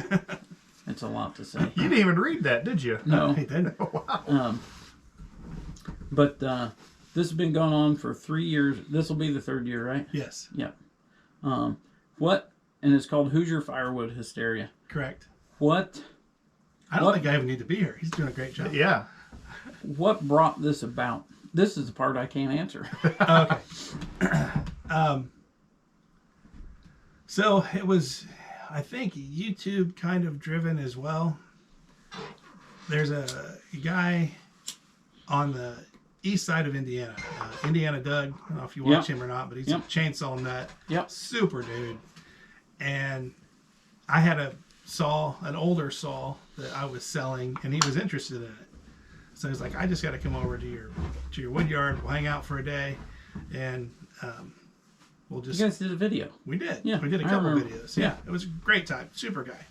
That's a lot to say. You didn't even read that, did you? No. He didn't. Wow. But this has been going on for 3 years. This will be the 3rd year, right? Yes. Yep. And it's called Hoosier Firewood Hysteria. Correct. What I don't think I even need to be here. He's doing a great job. Yeah. what brought this about? This is the part I can't answer. Okay. So it was, I think, YouTube kind of driven as well. There's a guy on the east side of Indiana, Indiana Doug. I don't know if you watch him or not, but he's a chainsaw nut. Yep. Super dude. And I had a saw, an older saw that I was selling, and he was interested in it. So he's like, I just got to come over to your wood yard. We'll hang out for a day, and we'll just. You guys did a video. We did. Yeah, We did a I couple remember. videos. Yeah. It was a great time. Super guy.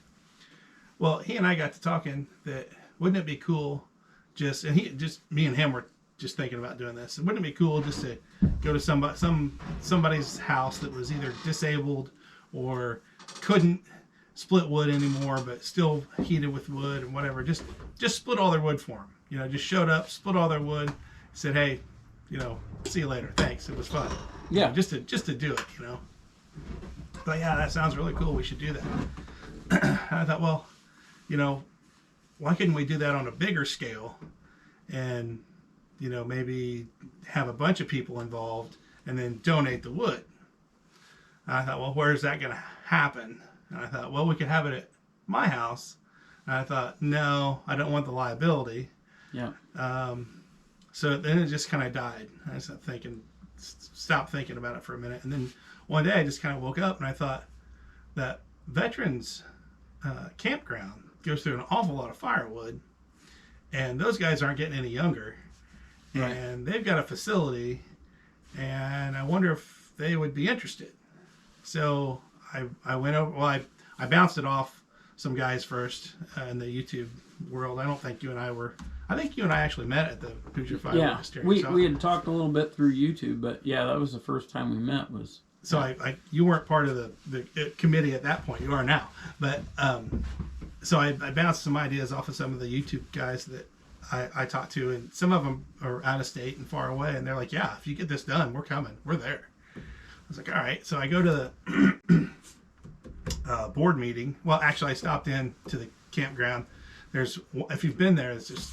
Well, he and I got to talking that wouldn't it be cool me and him were just thinking about doing this. And wouldn't it be cool just to go to somebody's house that was either disabled or couldn't split wood anymore, but still heated with wood and whatever. Just split all their wood for them. You know, just showed up, split all their wood, said, hey, you know, see you later. Thanks. It was fun. Yeah. You know, just to do it, you know. But yeah, that sounds really cool. We should do that. And I thought, well, you know, why couldn't we do that on a bigger scale and, you know, maybe have a bunch of people involved and then donate the wood? And I thought, well, where is that going to happen? And I thought, well, we could have it at my house. And I thought, no, I don't want the liability. Yeah. So then it just kind of died. I stopped thinking about it for a minute. And then one day I just kind of woke up and I thought that veterans campground goes through an awful lot of firewood, and those guys aren't getting any younger. Right. And they've got a facility, and I wonder if they would be interested. So I went over, well, I bounced it off some guys first in the YouTube world. I think you and I actually met at the Hoosier Firewood Hysteria. Yeah, we had talked a little bit through YouTube, but yeah, that was the first time we met. So you weren't part of the committee at that point. You are now. But so I bounced some ideas off of some of the YouTube guys that I talked to, and some of them are out of state and far away, and they're like, yeah, if you get this done, we're coming. We're there. I was like, all right. So I go to the board meeting. Well, actually, I stopped in to the campground. If you've been there, it's just,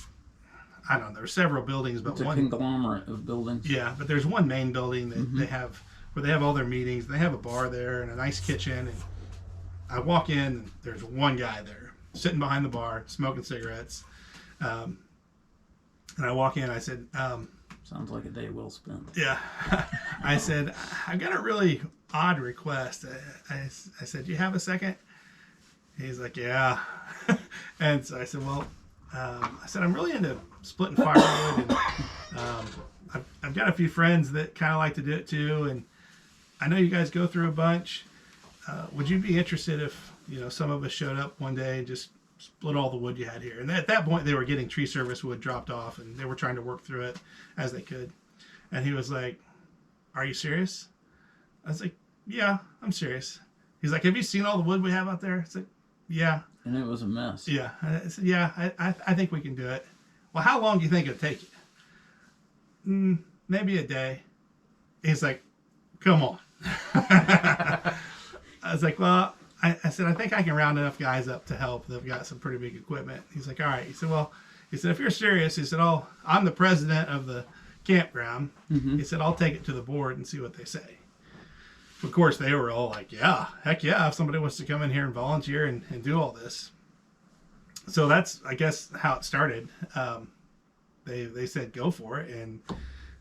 I don't know, there's several buildings, but it's a conglomerate of buildings. Yeah, but there's one main building that they have, where they have all their meetings. They have a bar there and a nice kitchen. And I walk in, and there's one guy there sitting behind the bar smoking cigarettes. And I walk in. I said, sounds like a day well spent. yeah. I said, I've got a really odd request. I said, do you have a second? He's like, yeah. And so I said, well, I'm really into splitting firewood, and I've got a few friends that kind of like to do it too, and I know you guys go through a bunch. Would you be interested if, you know, some of us showed up one day and just split all the wood you had here? And at that point, they were getting tree service wood dropped off, and they were trying to work through it as they could. And he was like, are you serious? I was like, yeah, I'm serious. He's like, have you seen all the wood we have out there? I said, yeah. And it was a mess. Yeah. I said, yeah, I think we can do it. Well, how long do you think it'll take you? Maybe a day. He's like, come on. I was like, well, I said, I think I can round enough guys up to help. They've got some pretty big equipment. He's like, all right. He said, well, if you're serious, he said, I'm the president of the campground. He said, I'll take it to the board and see what they say. Of course, they were all like, yeah, heck yeah, if somebody wants to come in here and volunteer and do all this. So that's, I guess, how it started. They said, go for it.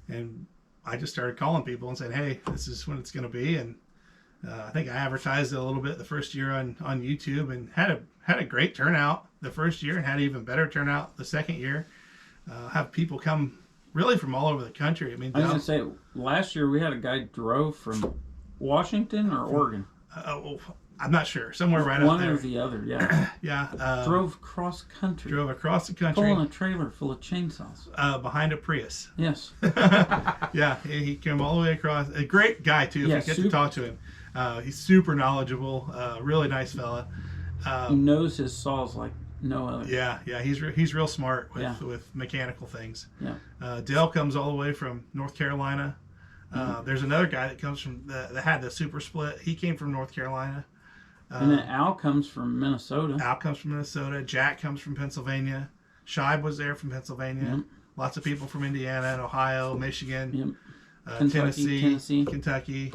And I just started calling people and saying, hey, this is when it's going to be. And I think I advertised it a little bit the first year on YouTube, and had a great turnout the first year, and had even better turnout the second year. Have people come really from all over the country. I mean, I was going to say, last year we had a guy drove from Washington or Oregon. I'm not sure. Somewhere right One up there. or the other, yeah. Yeah. Drove across country. Drove across the country. Pulling a trailer full of chainsaws. Behind a Prius. Yes. Yeah, he came all the way across. A great guy, too, if you get to talk to him. He's super knowledgeable. Really nice fella. He knows his saws like no other. Yeah, he's real smart with mechanical things. Yeah. Dale comes all the way from North Carolina. There's another guy that comes from that had the super split. He came from North Carolina. And then Al comes from Minnesota. Al comes from Minnesota. Jack comes from Pennsylvania. Shibe was there from Pennsylvania. Yep. Lots of people from Indiana and Ohio, Michigan, Yep. Tennessee, Kentucky.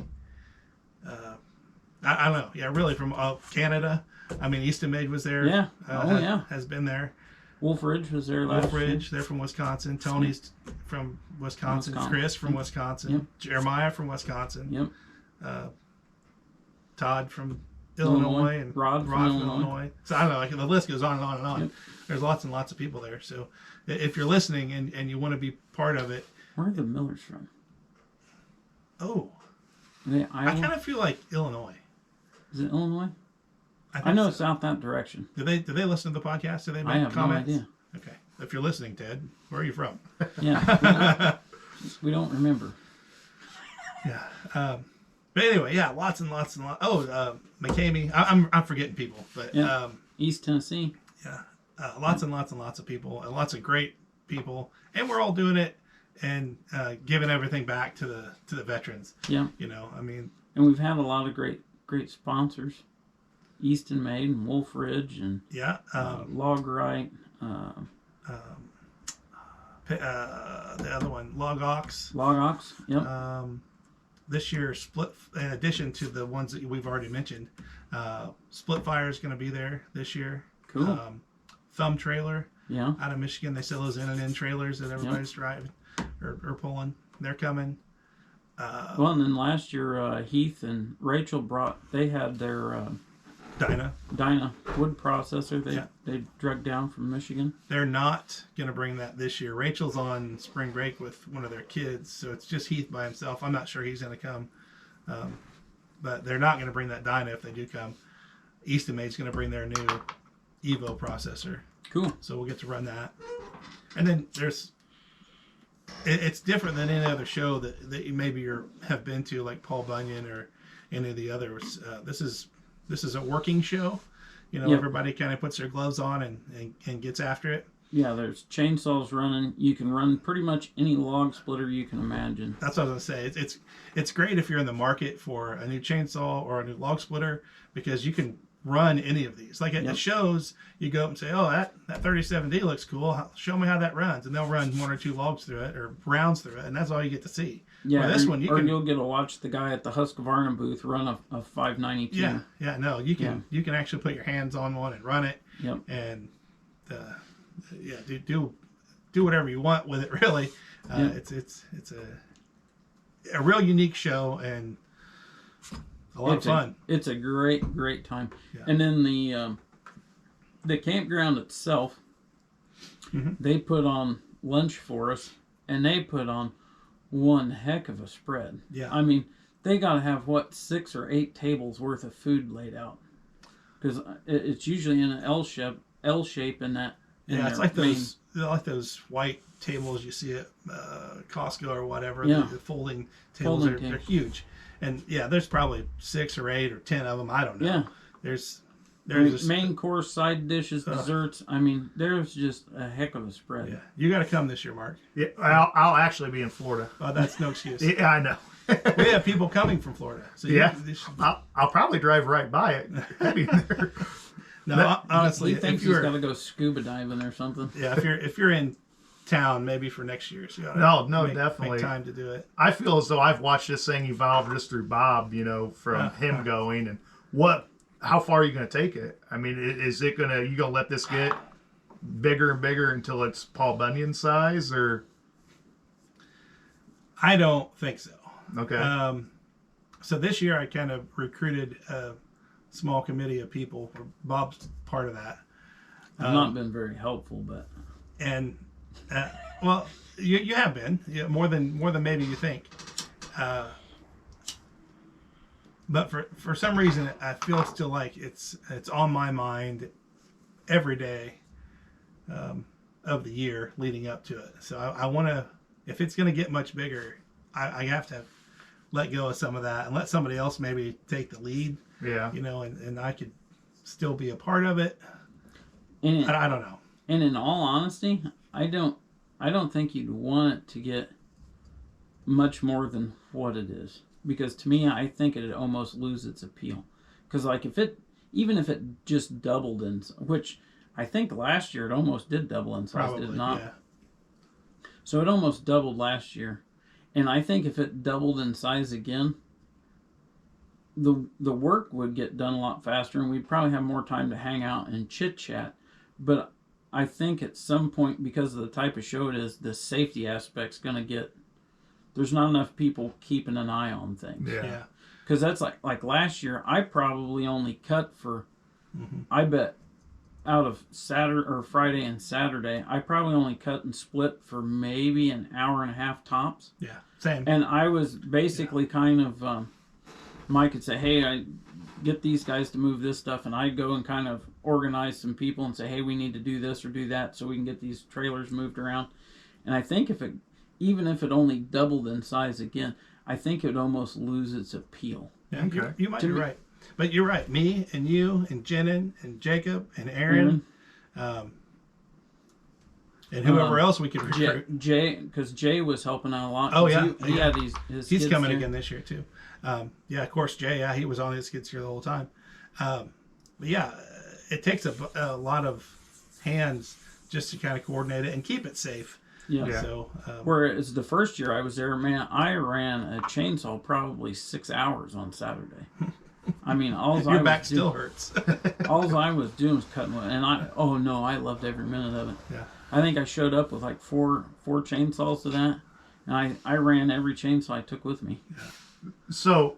I don't know. Yeah, really from Canada. I mean, Easton Maid was there. Yeah. Has been there. Wolf Ridge was there last year. Wolf Ridge, they're from Wisconsin. Tony's from Wisconsin. Chris from Wisconsin. Yep. Jeremiah from Wisconsin. Yep. Todd from Illinois and Rod from Illinois. So I don't know, like the list goes on and on and on. Yep. There's lots and lots of people there. So if you're listening and you want to be part of it, Where are the Millers from? oh, Are they I Iowa? kind of feel like Illinois. Is it Illinois? think I know so. it's out that direction. Do they listen to the podcast? Do they make I have comments? no idea. Okay, if you're listening, Ted, where are you from? Yeah. we don't remember. Yeah. But anyway, yeah, lots and lots and lots. Oh, McCamey. I'm forgetting people, but Yeah. East Tennessee. yeah, lots and lots and lots of people, and lots of great people, and we're all doing it and giving everything back to the veterans. Yeah. You know, I mean, And we've had a lot of great sponsors. Easton Maid and Wolf Ridge and yeah. Logrite. The other one, Log Ox. Log Ox. Yep. This year, Split, in addition to the ones that we've already mentioned, Split Fire is going to be there this year. Cool. Thumb Trailer Yeah. out of Michigan. They sell those in and in trailers that everybody's driving or pulling. They're coming. Well, and then last year, Heath and Rachel they had their Dyna wood processor. They drug down from Michigan. They're not going to bring that this year. Rachel's on spring break with one of their kids, so it's just Heath by himself. I'm not sure he's going to come. But they're not going to bring that Dyna if they do come. Easton Maid's going to bring their new Evo processor. Cool. So we'll get to run that. And then it's different than any other show that you maybe have been to, like Paul Bunyan or any of the others. This is a working show. You know, everybody kind of puts their gloves on and gets after it. Yeah, there's chainsaws running. You can run pretty much any log splitter you can imagine. That's what I was going to say. It's great if you're in the market for a new chainsaw or a new log splitter, because you can run any of these. Like at the shows, you go up and say, oh, that 37D looks cool. Show me how that runs. And they'll run one or two logs through it or rounds through it, and that's all you get to see. Yeah, Where this one, you'll get to watch the guy at the Husqvarna booth run a 592. Yeah, no, you can actually put your hands on one and run it. Yep. And do whatever you want with it. Really, it's a real unique show and a lot of fun. It's a great time. Yeah. And then the campground itself, they put on lunch for us, and they put on one heck of a spread. Yeah. I mean, they got to have 6 or 8 tables worth of food laid out, because it's usually in an L shape in that. It's like those white tables you see at Costco or whatever. Yeah. The folding tables, they're huge, and there's probably 6 or 8 or 10 of them. I don't know. Yeah. There's main course, side dishes, desserts. I mean, there's just a heck of a spread. Yeah, you got to come this year, Mark. Yeah, I'll actually be in Florida. Oh, that's no excuse. Yeah, I know. We have people coming from Florida. So I'll probably drive right by it. Heading there. No, honestly, he thinks he's got to go scuba diving or something. Yeah, if you're in town, maybe for next year, so you definitely make time to do it. I feel as though I've watched this thing evolve just through Bob, from him going, and how far are you going to take it? I mean, is it you going to let this get bigger and bigger until it's Paul Bunyan size, or? I don't think so. Okay. So this year I kind of recruited a small committee of people. Bob's part of that. I've not been very helpful, but. And well, you have been more than maybe you think. But for some reason, I feel still like it's on my mind every day of the year leading up to it. So I want to, if it's going to get much bigger, I have to let go of some of that and let somebody else maybe take the lead. Yeah. And I could still be a part of it. And I don't know. And in all honesty, I don't think you'd want it to get much more than what it is. Because to me, I think it'd almost lose its appeal. Because like if even if it just doubled in, which I think last year it almost did double in size, did it not? Yeah. So it almost doubled last year. And I think if it doubled in size again, the work would get done a lot faster, and we'd probably have more time to hang out and chit chat. But I think at some point, because of the type of show it is, the safety aspect's going to get. There's not enough people keeping an eye on things. Yeah. Because that's like last year, I probably only cut for. I bet out of Saturday or Friday and Saturday, I probably only cut and split for maybe an hour and a half tops. Yeah. Same. And I was basically kind of. Mike would say, hey, I get these guys to move this stuff, and I'd go and kind of organize some people and say, hey, we need to do this or do that so we can get these trailers moved around. And I think even if it only doubled in size again, I think it would almost lose its appeal. Yeah, Okay. you might be right. But you're right. Me and you and Jenin and Jacob and Aaron and whoever else we could recruit. Jay, because Jay was helping out a lot. Oh, yeah. He had his He's kids coming there. again this year, too. Yeah, of course, Jay, yeah, he was on his kids here the whole time. But yeah, it takes a lot of hands just to kind of coordinate it and keep it safe. Yeah. So, whereas the first year I was there, man, I ran a chainsaw probably 6 hours on Saturday. I mean, your back still hurts. all I was doing was cutting wood, and I loved every minute of it. Yeah. I think I showed up with like four chainsaws to that, and I ran every chainsaw I took with me. Yeah. So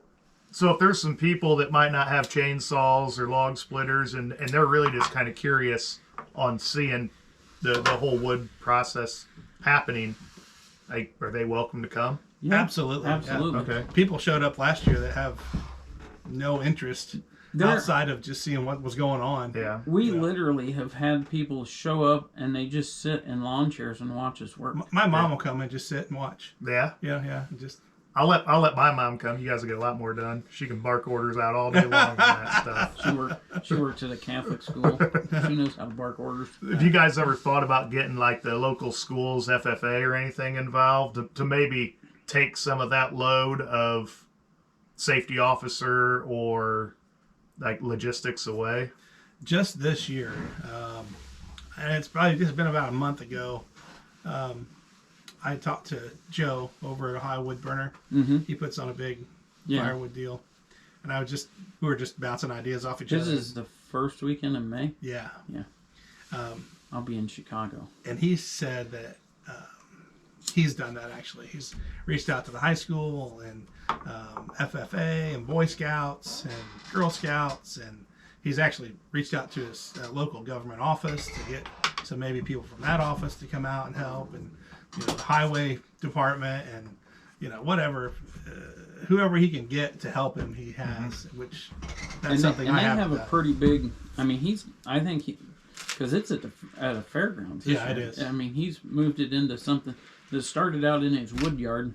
if there's some people that might not have chainsaws or log splitters, and they're really just kind of curious on seeing the whole wood process happening, like, are they welcome to come? Yeah, Absolutely. absolutely. Okay. People showed up last year that have no interest outside of just seeing what was going on. Yeah. We literally have had people show up and they just sit in lawn chairs and watch us work. My mom will come and just sit and watch. Yeah. Yeah. Just I'll let my mom come. You guys will get a lot more done. She can bark orders out all day long on that stuff. She worked at a Catholic school. She knows how to bark orders. Have you guys ever thought about getting like the local schools FFA or anything involved to maybe take some of that load of safety officer or like logistics away? just this year, and it's probably just been about a month ago. I talked to Joe over at Ohio Wood Burner. Mm-hmm. He puts on a big Yeah. firewood deal, and we were just bouncing ideas off each This other. is the first weekend in May. Yeah. I'll be in Chicago. And he said that he's done that actually. He's reached out to the high school and FFA and Boy Scouts and Girl Scouts, and he's actually reached out to his local government office to get some maybe people from that office to come out and help, and the highway department and whatever. Whoever he can get to help him, he has, which that's something I have haven't a done. pretty big. I mean, because it's at a fairgrounds. this Yeah, it year. is. I mean, he's moved it into something that started out in his wood yard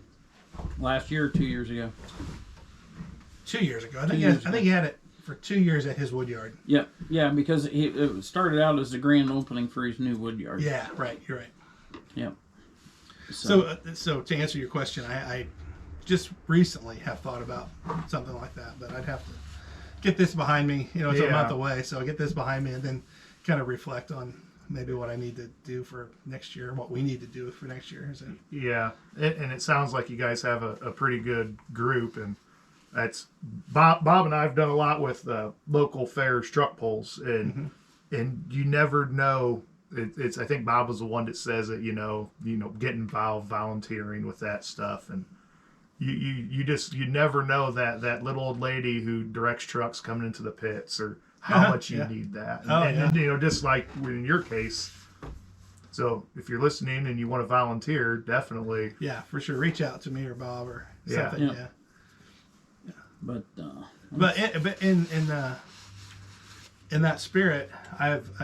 last year or 2 years ago. 2 years ago. I 2 think years I think he had it for 2 years at his wood yard. Yeah, because it started out as the grand opening for his new wood yard. Yeah, right. You're right. Yep. So to answer your question, I just recently have thought about something like that, but I'd have to get this behind me. It's a Yeah. month away, so I'll get this behind me and then kind of reflect on maybe what I need to do for next year, what we need to do for next year. Yeah, and it sounds like you guys have a pretty good group, and that's Bob and I have done a lot with local fairs, truck pulls, and you never know. It's I think Bob was the one that says that get involved, volunteering with that stuff, and you never know that little old lady who directs trucks coming into the pits or how much you need that. And just like in your case. So if you're listening and you want to volunteer, definitely. Yeah, for sure. Reach out to me or Bob or something. Yeah. But in that spirit,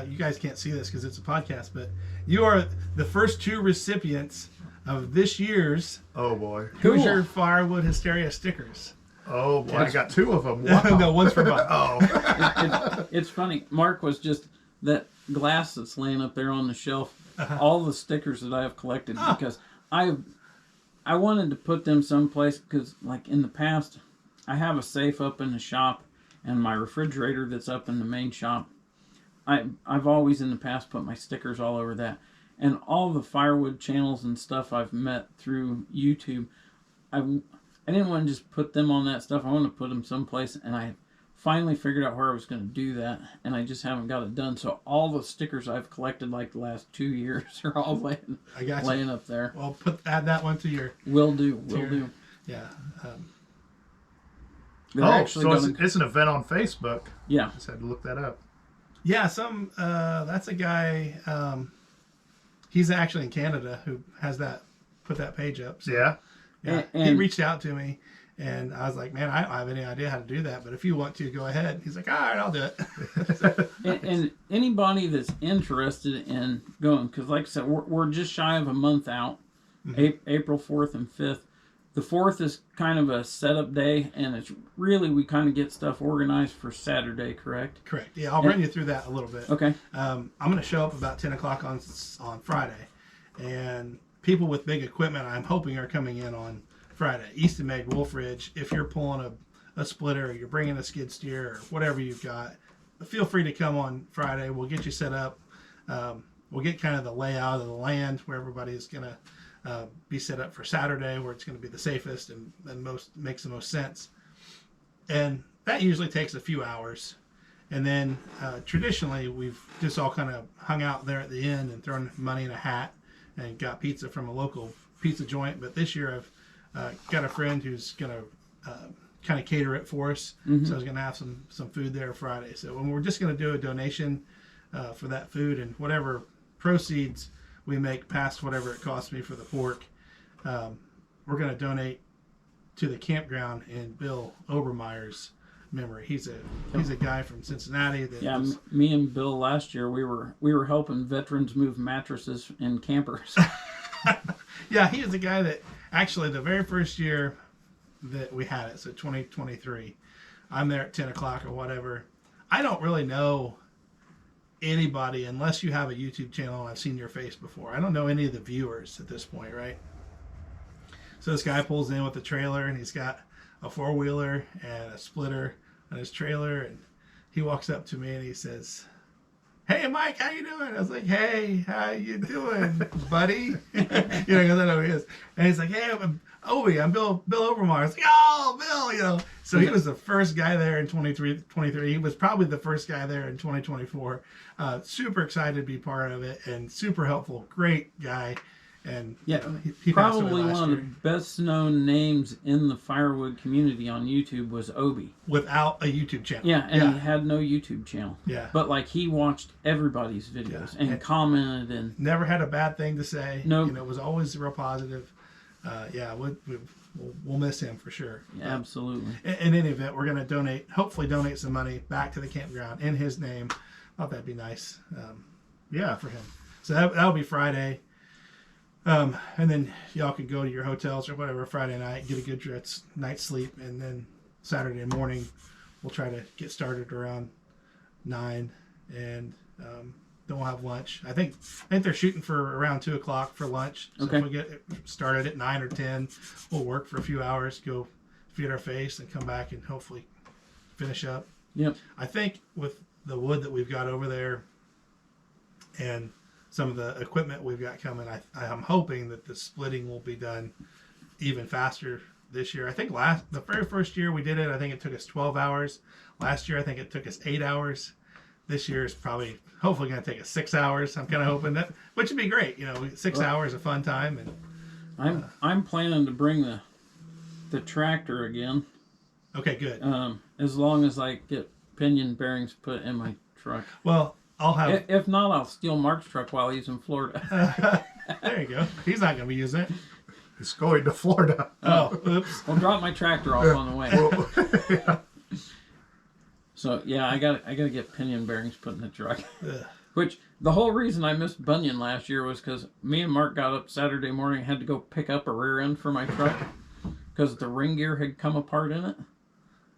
you guys can't see this because it's a podcast, but you are the first two recipients of this year's Oh boy. Hoosier Firewood Hysteria stickers. Oh boy, I got two of them. Wow. No, one's for Bob. Oh. it's funny. Mark was just that glass that's laying up there on the shelf. All the stickers that I have collected because I wanted to put them someplace because like in the past I have a safe up in the shop And my refrigerator that's up in the main shop, I've always in the past put my stickers all over that. And all the firewood channels and stuff I've met through YouTube, I didn't want to just put them on that stuff. I wanted to put them someplace, and I finally figured out where I was going to do that, and I just haven't got it done. So all the stickers I've collected like the last 2 years are all laying up there. Well, add that one to your. Will do. Yeah. So it's an event on Facebook. Yeah. Just had to look that up. Yeah, that's a guy. He's actually in Canada who has put that page up. So, yeah. Yeah. And he reached out to me, and I was like, man, I don't have any idea how to do that, but if you want to, go ahead. He's like, all right, I'll do it. and anybody that's interested in going, because like I said, we're just shy of a month out, April 4th and 5th. The 4th is kind of a setup day, and it's really, we kind of get stuff organized for Saturday, correct? Correct. Yeah, I'll run you through that a little bit. Okay. I'm going to show up about 10 o'clock on Friday, and people with big equipment, I'm hoping, are coming in on Friday. Easton Meg, Wolfridge, if you're pulling a splitter, or you're bringing a skid steer, or whatever you've got, feel free to come on Friday. We'll get you set up. We'll get kind of the layout of the land where everybody's going to be set up for Saturday, where it's going to be the safest and makes the most sense. And that usually takes a few hours. And then traditionally, we've just all kind of hung out there at the end and thrown money in a hat and got pizza from a local pizza joint. But this year, I've got a friend who's going to kind of cater it for us. Mm-hmm. So I was going to have some food there Friday. So when we're just going to do a donation for that food, and whatever proceeds we make past whatever it costs me for the pork, we're going to donate to the campground in Bill Obermeyer's memory. He's a guy from Cincinnati. Me and Bill last year, we were helping veterans move mattresses in campers. Yeah, he was the guy that actually the very first year that we had it, so 2023, I'm there at 10 o'clock or whatever. I don't really know anybody unless you have a YouTube channel and I've seen your face before. I don't know any of the viewers at this point, right? So this guy pulls in with the trailer, and he's got a four-wheeler and a splitter on his trailer, and he walks up to me and he says, "Hey Mike, how you doing?" I was like, "Hey, how you doing, buddy?" Because I know who he is. And he's like, "Hey, I'm Obi, I'm Bill Overmar." I was like, "Oh, Bill," So he was the first guy there in 23. He was probably the first guy there in 2024. Super excited to be part of it, and super helpful. Great guy. And yeah, he probably one of year. the best known names in the firewood community on YouTube was Obi. Without a YouTube channel. Yeah, and he had no YouTube channel. Yeah. But like, he watched everybody's videos and commented, and never had a bad thing to say. No. It was always real positive. We'll miss him for sure. Yeah, absolutely. In any event, we're going to hopefully donate some money back to the campground in his name. Thought that'd be nice. For him. So that'll be Friday. And then y'all can go to your hotels or whatever Friday night, get a good night's sleep, and then Saturday morning we'll try to get started around 9, and then we'll have lunch. I think they're shooting for around 2 o'clock for lunch. So okay. If we get started at 9 or 10, we'll work for a few hours, go feed our face, and come back and hopefully finish up. Yep. I think with the wood that we've got over there and some of the equipment we've got coming, I'm hoping that the splitting will be done even faster this year. I think the very first year we did it, I think it took us 12 hours. Last year, I think it took us 8 hours. This year is hopefully going to take us 6 hours. I'm kind of hoping that, which would be great. 6 hours of fun time. And I'm planning to bring the tractor again. Okay, good. As long as I get pinion bearings put in my truck. Well, I'll have. If not, I'll steal Mark's truck while he's in Florida. There you go. He's not going to be using it. He's going to Florida. Oh, oops. I'll drop my tractor off on the way. So yeah, I got to get pinion bearings put in the truck. Which the whole reason I missed Bunyan last year was because me and Mark got up Saturday morning and had to go pick up a rear end for my truck because the ring gear had come apart in it.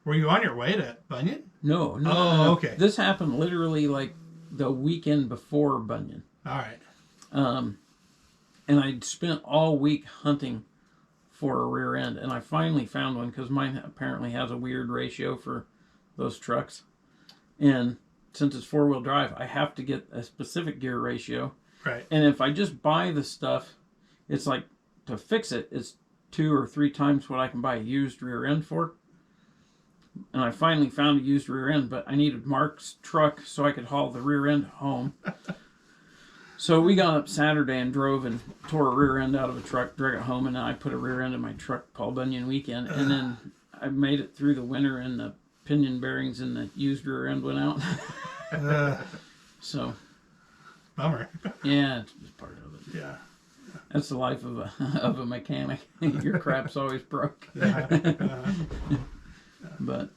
Were you on your way to Bunyan? No. Oh, okay. This happened literally like the weekend before Bunyan. All right. And I'd spent all week hunting for a rear end, and I finally found one because mine apparently has a weird ratio for those trucks. And since it's 4-wheel drive, I have to get a specific gear ratio. Right. And if I just buy the stuff, it's like, to fix it, it's 2 or 3 times what I can buy a used rear end for. And I finally found a used rear end, but I needed Mark's truck so I could haul the rear end home. So we got up Saturday and drove and tore a rear end out of a truck, drug it home, and then I put a rear end in my truck Paul Bunyan weekend. And then I made it through the winter, and the pinion bearings in the used rear end went out. So, bummer. Yeah, it's part of it. Yeah. That's the life of a mechanic. Your crap's always broke. But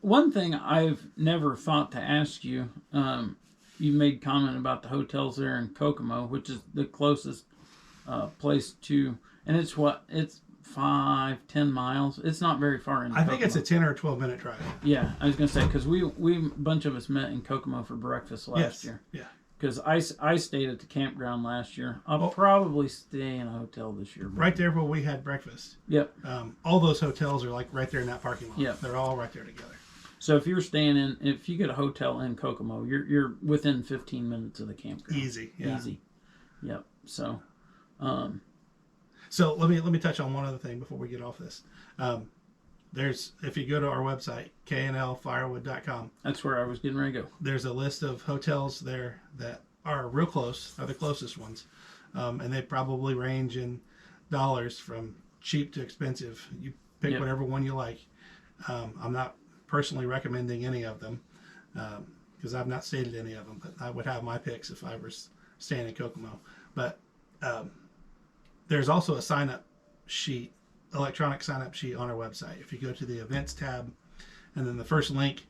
one thing I've never thought to ask you, you made comment about the hotels there in Kokomo, which is the closest place to, and it's 5-10 miles. It's not very far in. I think it's a 10 or 12-minute drive. Yeah, I was gonna say, because we a bunch of us met in Kokomo for breakfast last year. Yeah. Because I stayed at the campground last year. I'll probably stay in a hotel this year. Right there where we had breakfast. Yep. All those hotels are like right there in that parking lot. Yep. They're all right there together. So if you're staying if you get a hotel in Kokomo, you're within 15 minutes of the campground. Easy. Yeah. Easy. Yep. So. So let me touch on one other thing before we get off this. If you go to our website, knlfirewood.com. That's where I was getting ready to go. There's a list of hotels there that are real close, are the closest ones. And they probably range in dollars from cheap to expensive. You pick whatever one you like. I'm not personally recommending any of them because I've not stayed at any of them, but I would have my picks if I were staying in Kokomo. But there's also a sign-up sheet, electronic sign-up sheet on our website. If you go to the events tab, and then the first link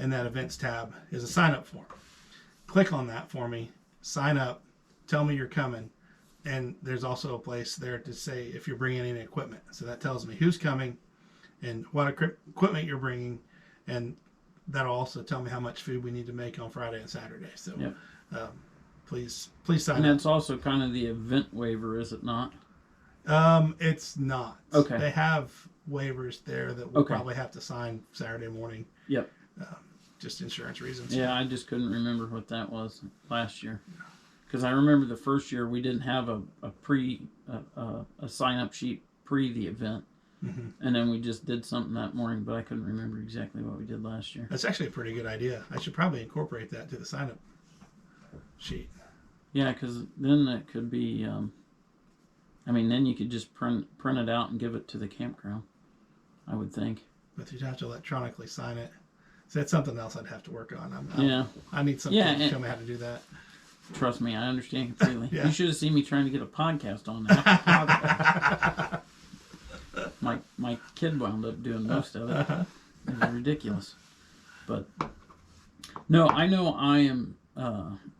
in that events tab is a sign-up form. Click on that for me, sign up, tell me you're coming, and there's also a place there to say if you're bringing any equipment. So that tells me who's coming and what equipment you're bringing, and that'll also tell me how much food we need to make on Friday and Saturday. So please sign up. And that's also kind of the event waiver, is it not? It's not. Okay. They have waivers there that we'll probably have to sign Saturday morning. Yep. Just insurance reasons. Yeah, I just couldn't remember what that was last year. Because I remember the first year we didn't have a sign-up sheet pre the event. Mm-hmm. And then we just did something that morning, but I couldn't remember exactly what we did last year. That's actually a pretty good idea. I should probably incorporate that to the sign-up sheet. Yeah, because then that could be... then you could just print it out and give it to the campground, I would think. But you'd have to electronically sign it. So that's something else I'd have to work on. I need something to tell me how to do that. Trust me, I understand completely. Yeah. You should have seen me trying to get a podcast on that. my kid wound up doing most of it. It was ridiculous. But, no, I know I am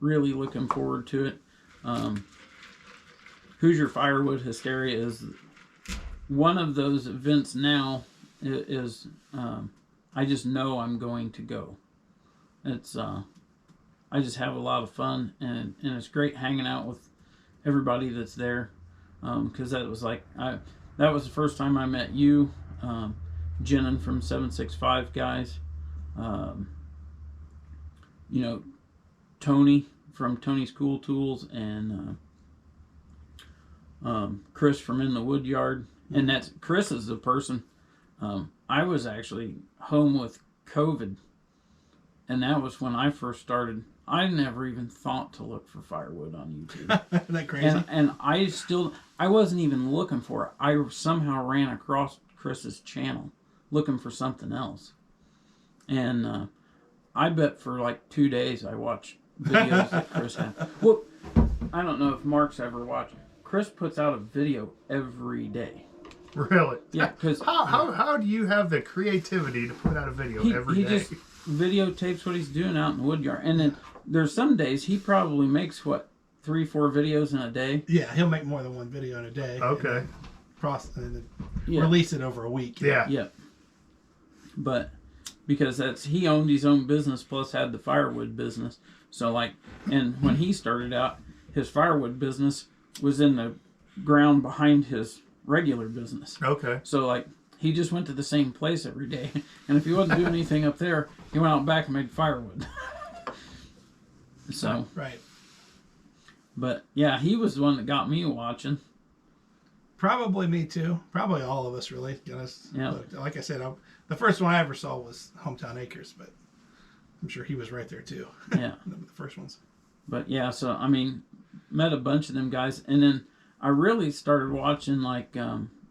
really looking forward to it. Hoosier Firewood Hysteria is one of those events now. I just know I'm going to go. It's I just have a lot of fun, and it's great hanging out with everybody that's there. Because that was that was the first time I met you, Jenin from 765 guys. Tony from Tony's Cool Tools, and Chris from In the Wood Yard. And Chris is the person. I was actually home with COVID, and that was when I first started. I never even thought to look for firewood on YouTube. Isn't that crazy? And I wasn't even looking for it. I somehow ran across Chris's channel looking for something else. And I bet for like 2 days I watched videos that Chris had. Well, I don't know if Mark's ever watched. Chris puts out a video every day. Really? Yeah, because how do you have the creativity to put out a video every day? He just videotapes what he's doing out in the wood yard, and then there's some days he probably makes 3-4 videos in a day. Yeah, he'll make more than one video in a day. Okay. And release it over a week. Yeah. But because he owned his own business plus had the firewood business, so and when he started out, his firewood business was in the ground behind his regular business. Okay. So he just went to the same place every day. And if he wasn't doing anything up there, he went out back and made firewood. So, right. But yeah, he was the one that got me watching. Probably me too. Probably all of us really. Yeah. Like I said, the first one I ever saw was Hometown Acres, but I'm sure he was right there too. Yeah. The first ones. But yeah, so I mean, met a bunch of them guys, and then I really started watching like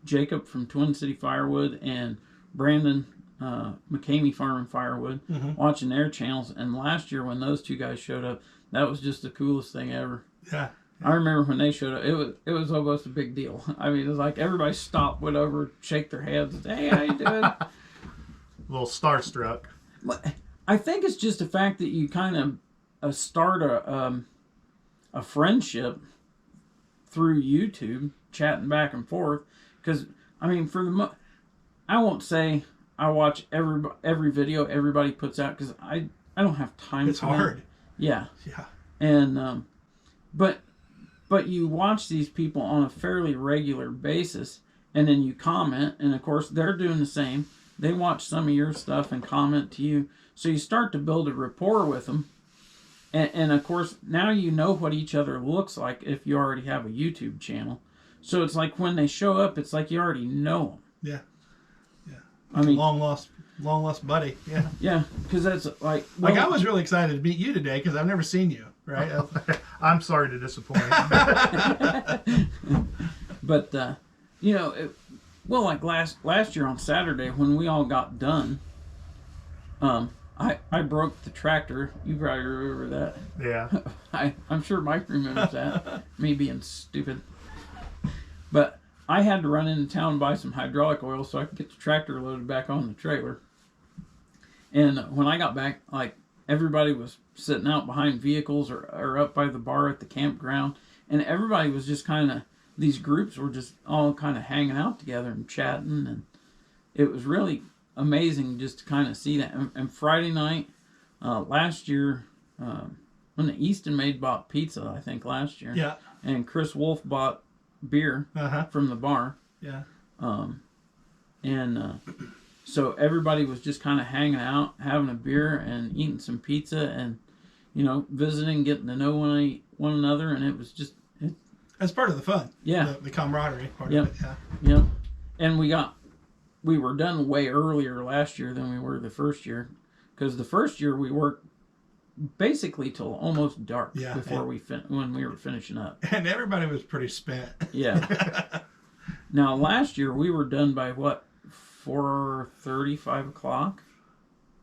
Jacob from Twin City Firewood and Brandon McCamey Farm and Firewood, watching their channels. And last year when those two guys showed up, that was just the coolest thing ever. Yeah. I remember when they showed up, it was almost a big deal. I mean, it was like everybody stopped, went over, shake their heads, and say, "Hey, how you doing?" A little starstruck. I think it's just the fact that you kind of start a friendship through YouTube, chatting back and forth. Because I mean, I won't say I watch every video everybody puts out because I don't have time. It's for hard. that. Yeah. Yeah. And but you watch these people on a fairly regular basis, and then you comment, and of course they're doing the same. They watch some of your stuff and comment to you, so you start to build a rapport with them. And of course now you know what each other looks like if you already have a YouTube channel. So it's like when they show up, it's like you already know them. Yeah. Yeah. I mean, long lost buddy. Yeah. Yeah, because that's like I was really excited to meet you today because I've never seen you. Right. I'm sorry to disappoint. But you know, like last year on Saturday when we all got done, I broke the tractor. You probably remember that. Yeah. I'm sure Mike remembers that. Me being stupid. But I had to run into town and buy some hydraulic oil so I could get the tractor loaded back on the trailer. And when I got back, like everybody was sitting out behind vehicles or up by the bar at the campground, and everybody was just kind of, these groups were just all kind of hanging out together and chatting, and it was really amazing just to kind of see that. And Friday night, last year, when the Easton Maid bought pizza, I think last year, Yeah. and Chris Wolf bought beer from the bar, Yeah. So everybody was just kind of hanging out, having a beer and eating some pizza and, you know, visiting, getting to know one another. And it was just... That's part of the fun. Yeah. The camaraderie part Yep. of it. Yeah. Yep. And we were done way earlier last year than we were the first year. Because the first year we worked basically till almost dark before when we were finishing up. And everybody was pretty spent. Yeah. Now, last year we were done by what? 4:30, 5 o'clock.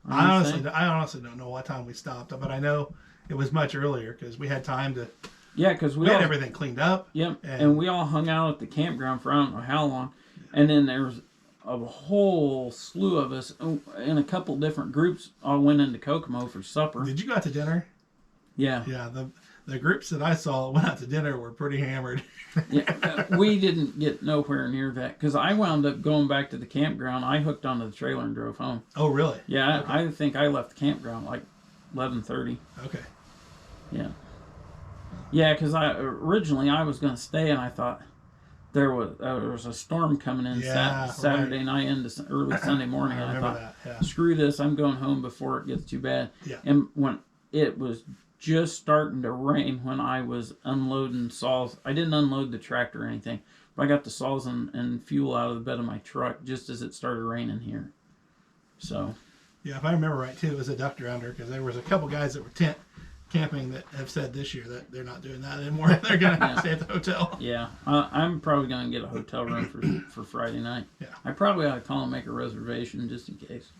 I honestly don't know what time we stopped, but I know it was much earlier because we had time to. Yeah, because we had everything cleaned up. Yep, and we all hung out at the campground for I don't know how long, and then there was a whole slew of us in a couple different groups. All went into Kokomo for supper. Did you go out to dinner? Yeah. Yeah. The groups that I saw that went out to dinner were pretty hammered. Yeah, we didn't get nowhere near that because I wound up going back to the campground. I hooked onto the trailer and drove home. Oh, really? Yeah, Okay. I think I left the campground like 11:30. Okay. Yeah. Yeah, because originally I was going to stay, and I thought there was a storm coming in Saturday night into early Sunday morning. I and I remember thought, that. Yeah. screw this, I'm going home before it gets too bad. Yeah. And when it was just starting to rain when I was unloading saws. I didn't unload the tractor or anything, but I got the saws and fuel out of the bed of my truck just as it started raining here. So. Yeah, if I remember right, too, it was a duck drowner because there was a couple guys that were tent camping that have said this year that they're not doing that anymore. They're going to stay at the hotel. Yeah, I'm probably going to get a hotel room for Friday night. Yeah. I probably ought to call and make a reservation just in case.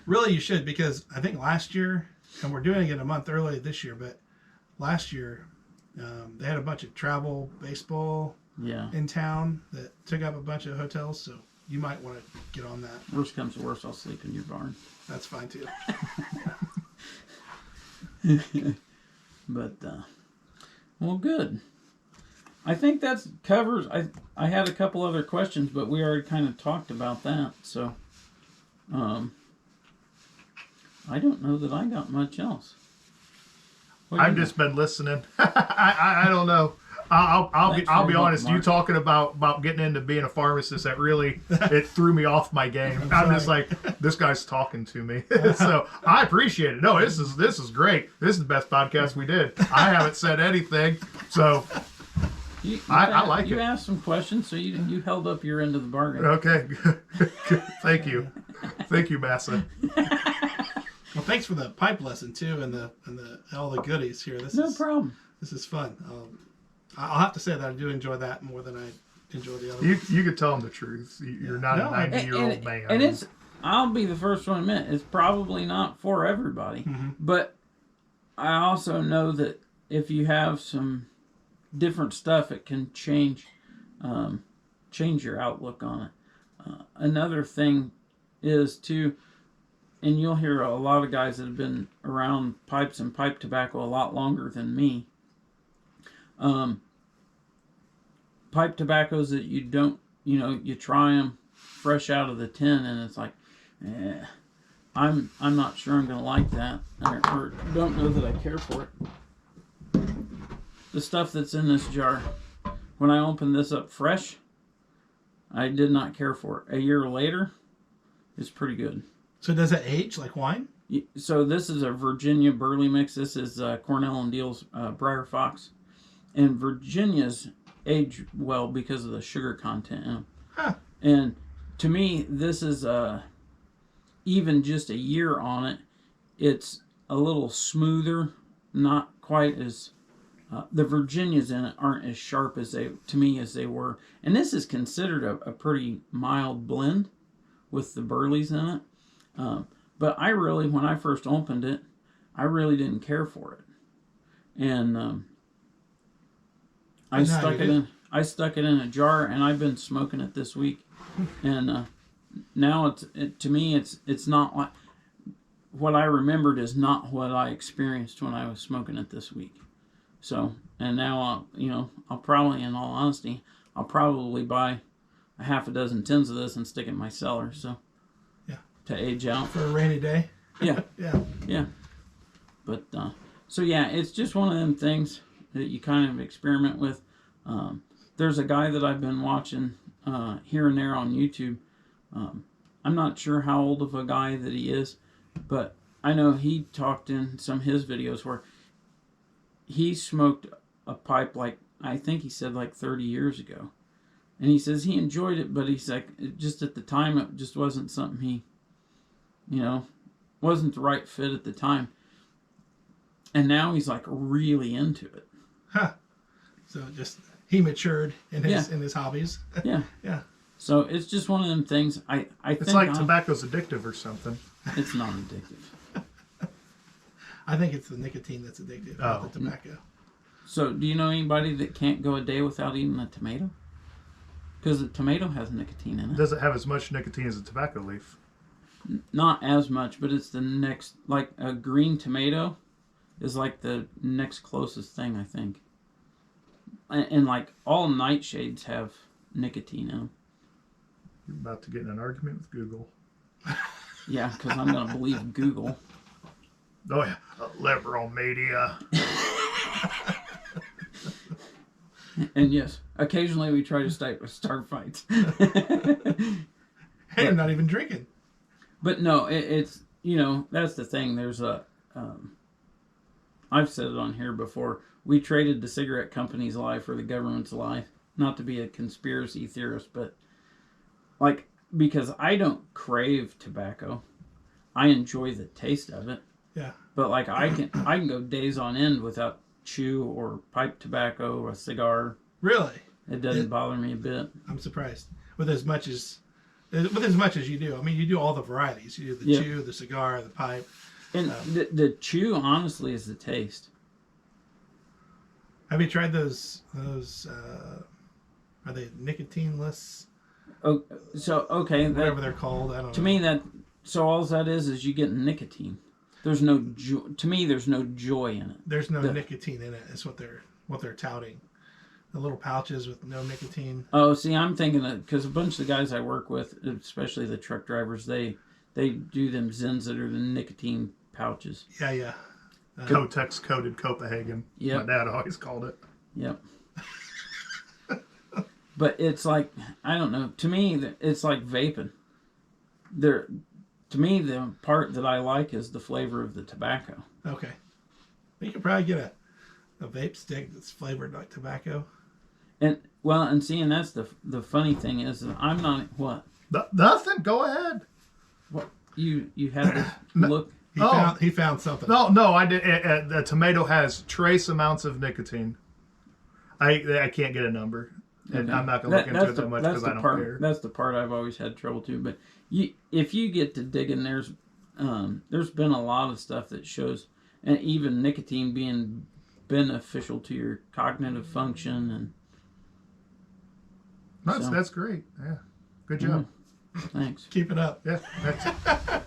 Really, you should, because I think last year, and we're doing it a month early this year, but last year they had a bunch of travel baseball in town that took up a bunch of hotels, so you might want to get on that. Worst comes to worst, I'll sleep in your barn. That's fine too. But well, good. I think that covers. I had a couple other questions, but we already kind of talked about that, so I don't know that I got much else. I've just been listening. I don't know. I'll be honest. You talking about getting into being a pharmacist, that really it threw me off my game. I'm just like, this guy's talking to me. So I appreciate it. No, this is great. This is the best podcast we did. I haven't said anything, so I like it. You asked some questions, so you held up your end of the bargain. Okay, thank you, Massa. Well, thanks for the pipe lesson too, and the all the goodies here. No problem. This is fun. I'll have to say that I do enjoy that more than I enjoy the other. You could tell them the truth. You're not a 90-year-old man. And I'll be the first one to admit, it's probably not for everybody. Mm-hmm. But I also know that if you have some different stuff, it can change your outlook on it. Another thing is too, and you'll hear a lot of guys that have been around pipes and pipe tobacco a lot longer than me. Pipe tobaccos that you don't, you try them fresh out of the tin and it's like, I'm not sure I'm going to like that, or don't know that I care for it. The stuff that's in this jar, when I opened this up fresh, I did not care for it. A year later, it's pretty good. So does it age like wine? So this is a Virginia Burley mix. This is Cornell and Deal's Briar Fox. And Virginia's age well because of the sugar content in them. Huh. And to me, this is even just a year on it, it's a little smoother, not quite as... the Virginias in it aren't as sharp as they were. And this is considered a pretty mild blend with the Burleys in it. But I really, when I first opened it, I really didn't care for it. And I stuck it in a jar, and I've been smoking it this week. And now to me it's not like what I remembered is not what I experienced when I was smoking it this week. So, and now I'll probably, in all honesty, I'll probably buy a half a dozen tins of this and stick it in my cellar. So, yeah, to age out for a rainy day. Yeah, yeah. But so yeah, it's just one of them things that you kind of experiment with. There's a guy that I've been watching here and there on YouTube. I'm not sure how old of a guy that he is, but I know he talked in some of his videos where he smoked a pipe like, I think he said like 30 years ago. And he says he enjoyed it, but he's like, just at the time, it just wasn't something he, wasn't the right fit at the time. And now he's like really into it. Huh. So just, he matured in his hobbies. Yeah. Yeah. So it's just one of them things. I think it's like tobacco's addictive or something. It's not addictive. I think it's the nicotine that's addictive, not the tobacco. So do you know anybody that can't go a day without eating a tomato? Because the tomato has nicotine in it. Does it have as much nicotine as a tobacco leaf? Not as much, but it's the next, like a green tomato is like the next closest thing, I think. And like all nightshades have nicotine in them. You're about to get in an argument with Google. Yeah, because I'm going to believe Google. Oh yeah, liberal media. And yes, occasionally we try to start fights. Hey, I'm not even drinking. But no, it's, that's the thing. There's I've said it on here before. We traded the cigarette company's life for the government's life. Not to be a conspiracy theorist, but like, because I don't crave tobacco. I enjoy the taste of it. Yeah. But like I can go days on end without chew or pipe tobacco or a cigar. Really? It doesn't bother me a bit. I'm surprised. With as much as you do. I mean, you do all the varieties. You do the chew, the cigar, the pipe. And the chew, honestly, is the taste. Have you tried those are they nicotine-less? Oh, so, okay. Whatever they're called. I don't know. To me, so all that is you get nicotine. There's no joy. To me, there's no joy in it. There's no nicotine in it. Is what they're touting. The little pouches with no nicotine. Oh, see, I'm thinking that because a bunch of the guys I work with, especially the truck drivers, they do them Zins that are the nicotine pouches. Yeah. Kotex coated Copenhagen. Yep. My dad always called it. Yep. But it's like, I don't know. To me, it's like vaping. To me, the part that I like is the flavor of the tobacco. Okay. You could probably get a vape stick that's flavored like tobacco. And seeing that's the funny thing is that I'm not what. Nothing. Go ahead. What you had this look. He found something. No, I did. The tomato has trace amounts of nicotine. I can't get a number, and I'm not going to look into it that much because I don't care. That's the part I've always had trouble too. But if you get to digging, there's been a lot of stuff that shows, and even nicotine being beneficial to your cognitive function, and that's great. Yeah, good job. Thanks. Keep it up. Yeah.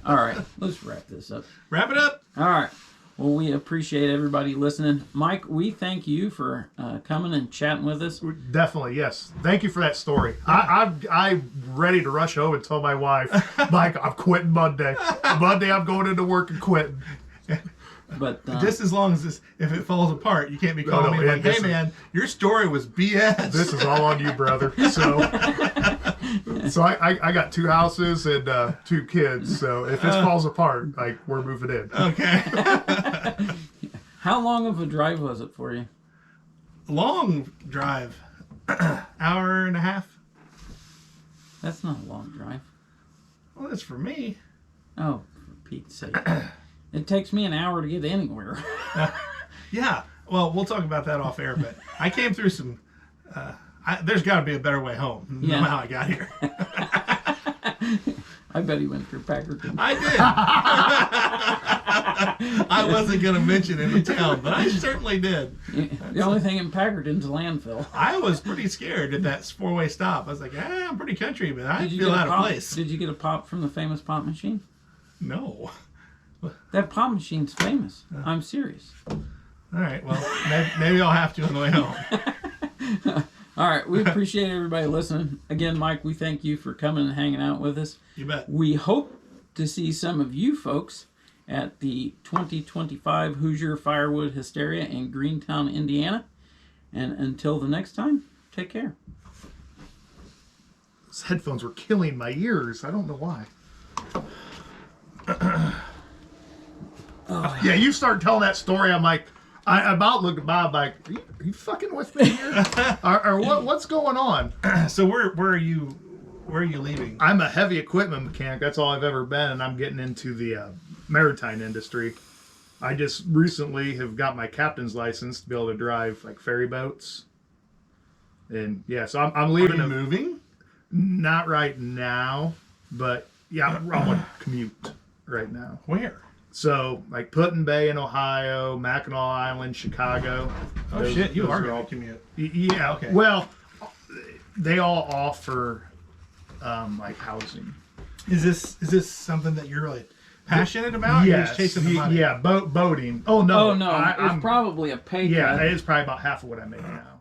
All right, let's wrap this up. Wrap it up. All right. Well, we appreciate everybody listening. Mike, we thank you for coming and chatting with us. Definitely, yes. Thank you for that story. I'm ready to rush home and tell my wife, Mike, I'm quitting Monday. Monday, I'm going into work and quitting. But just as long as if it falls apart, you can't be calling me like, "Hey, man, your story was BS." This is all on you, brother. So I got 2 houses and 2 kids. So if this falls apart, like we're moving in. Okay. How long of a drive was it for you? Long drive, hour and a half. That's not a long drive. Well, that's for me. Oh, for Pete's sake. It takes me an hour to get anywhere. Yeah. Well, we'll talk about that off air, but I came through some... there's got to be a better way home. No matter how I got here. I bet he went through Packerton. I did. I wasn't going to mention any town, but I certainly did. The only thing in Packerton's a landfill. I was pretty scared at that 4-way stop. I was like, I'm pretty country, but I feel out of place. Did you get a pop from the famous pop machine? No. That pop machine's famous. I'm serious. All right. Well, maybe I'll have to on the way home. All right. We appreciate everybody listening. Again, Mike, we thank you for coming and hanging out with us. You bet. We hope to see some of you folks at the 2025 Hoosier Firewood Hysteria in Greentown, Indiana. And until the next time, take care. Those headphones were killing my ears. I don't know why. Yeah, you start telling that story. I'm like, I about looked at Bob like, are you fucking with me here? or what's going on? So where are you leaving? I'm a heavy equipment mechanic. That's all I've ever been, and I'm getting into the maritime industry. I just recently have got my captain's license to be able to drive like ferry boats. And yeah, so I'm leaving. Are you moving? Not right now, but yeah, I'm on commute right now. Where? So, like Put-in Bay in Ohio, Mackinac Island, Chicago. Oh, shit, you are going to commute. Yeah, okay. Well, they all offer, like, housing. Is this something that you're really passionate about? Yes. You're just chasing the money? Yeah, boating. Oh, no. It's probably a pay cut. Yeah, it is probably about half of what I make now.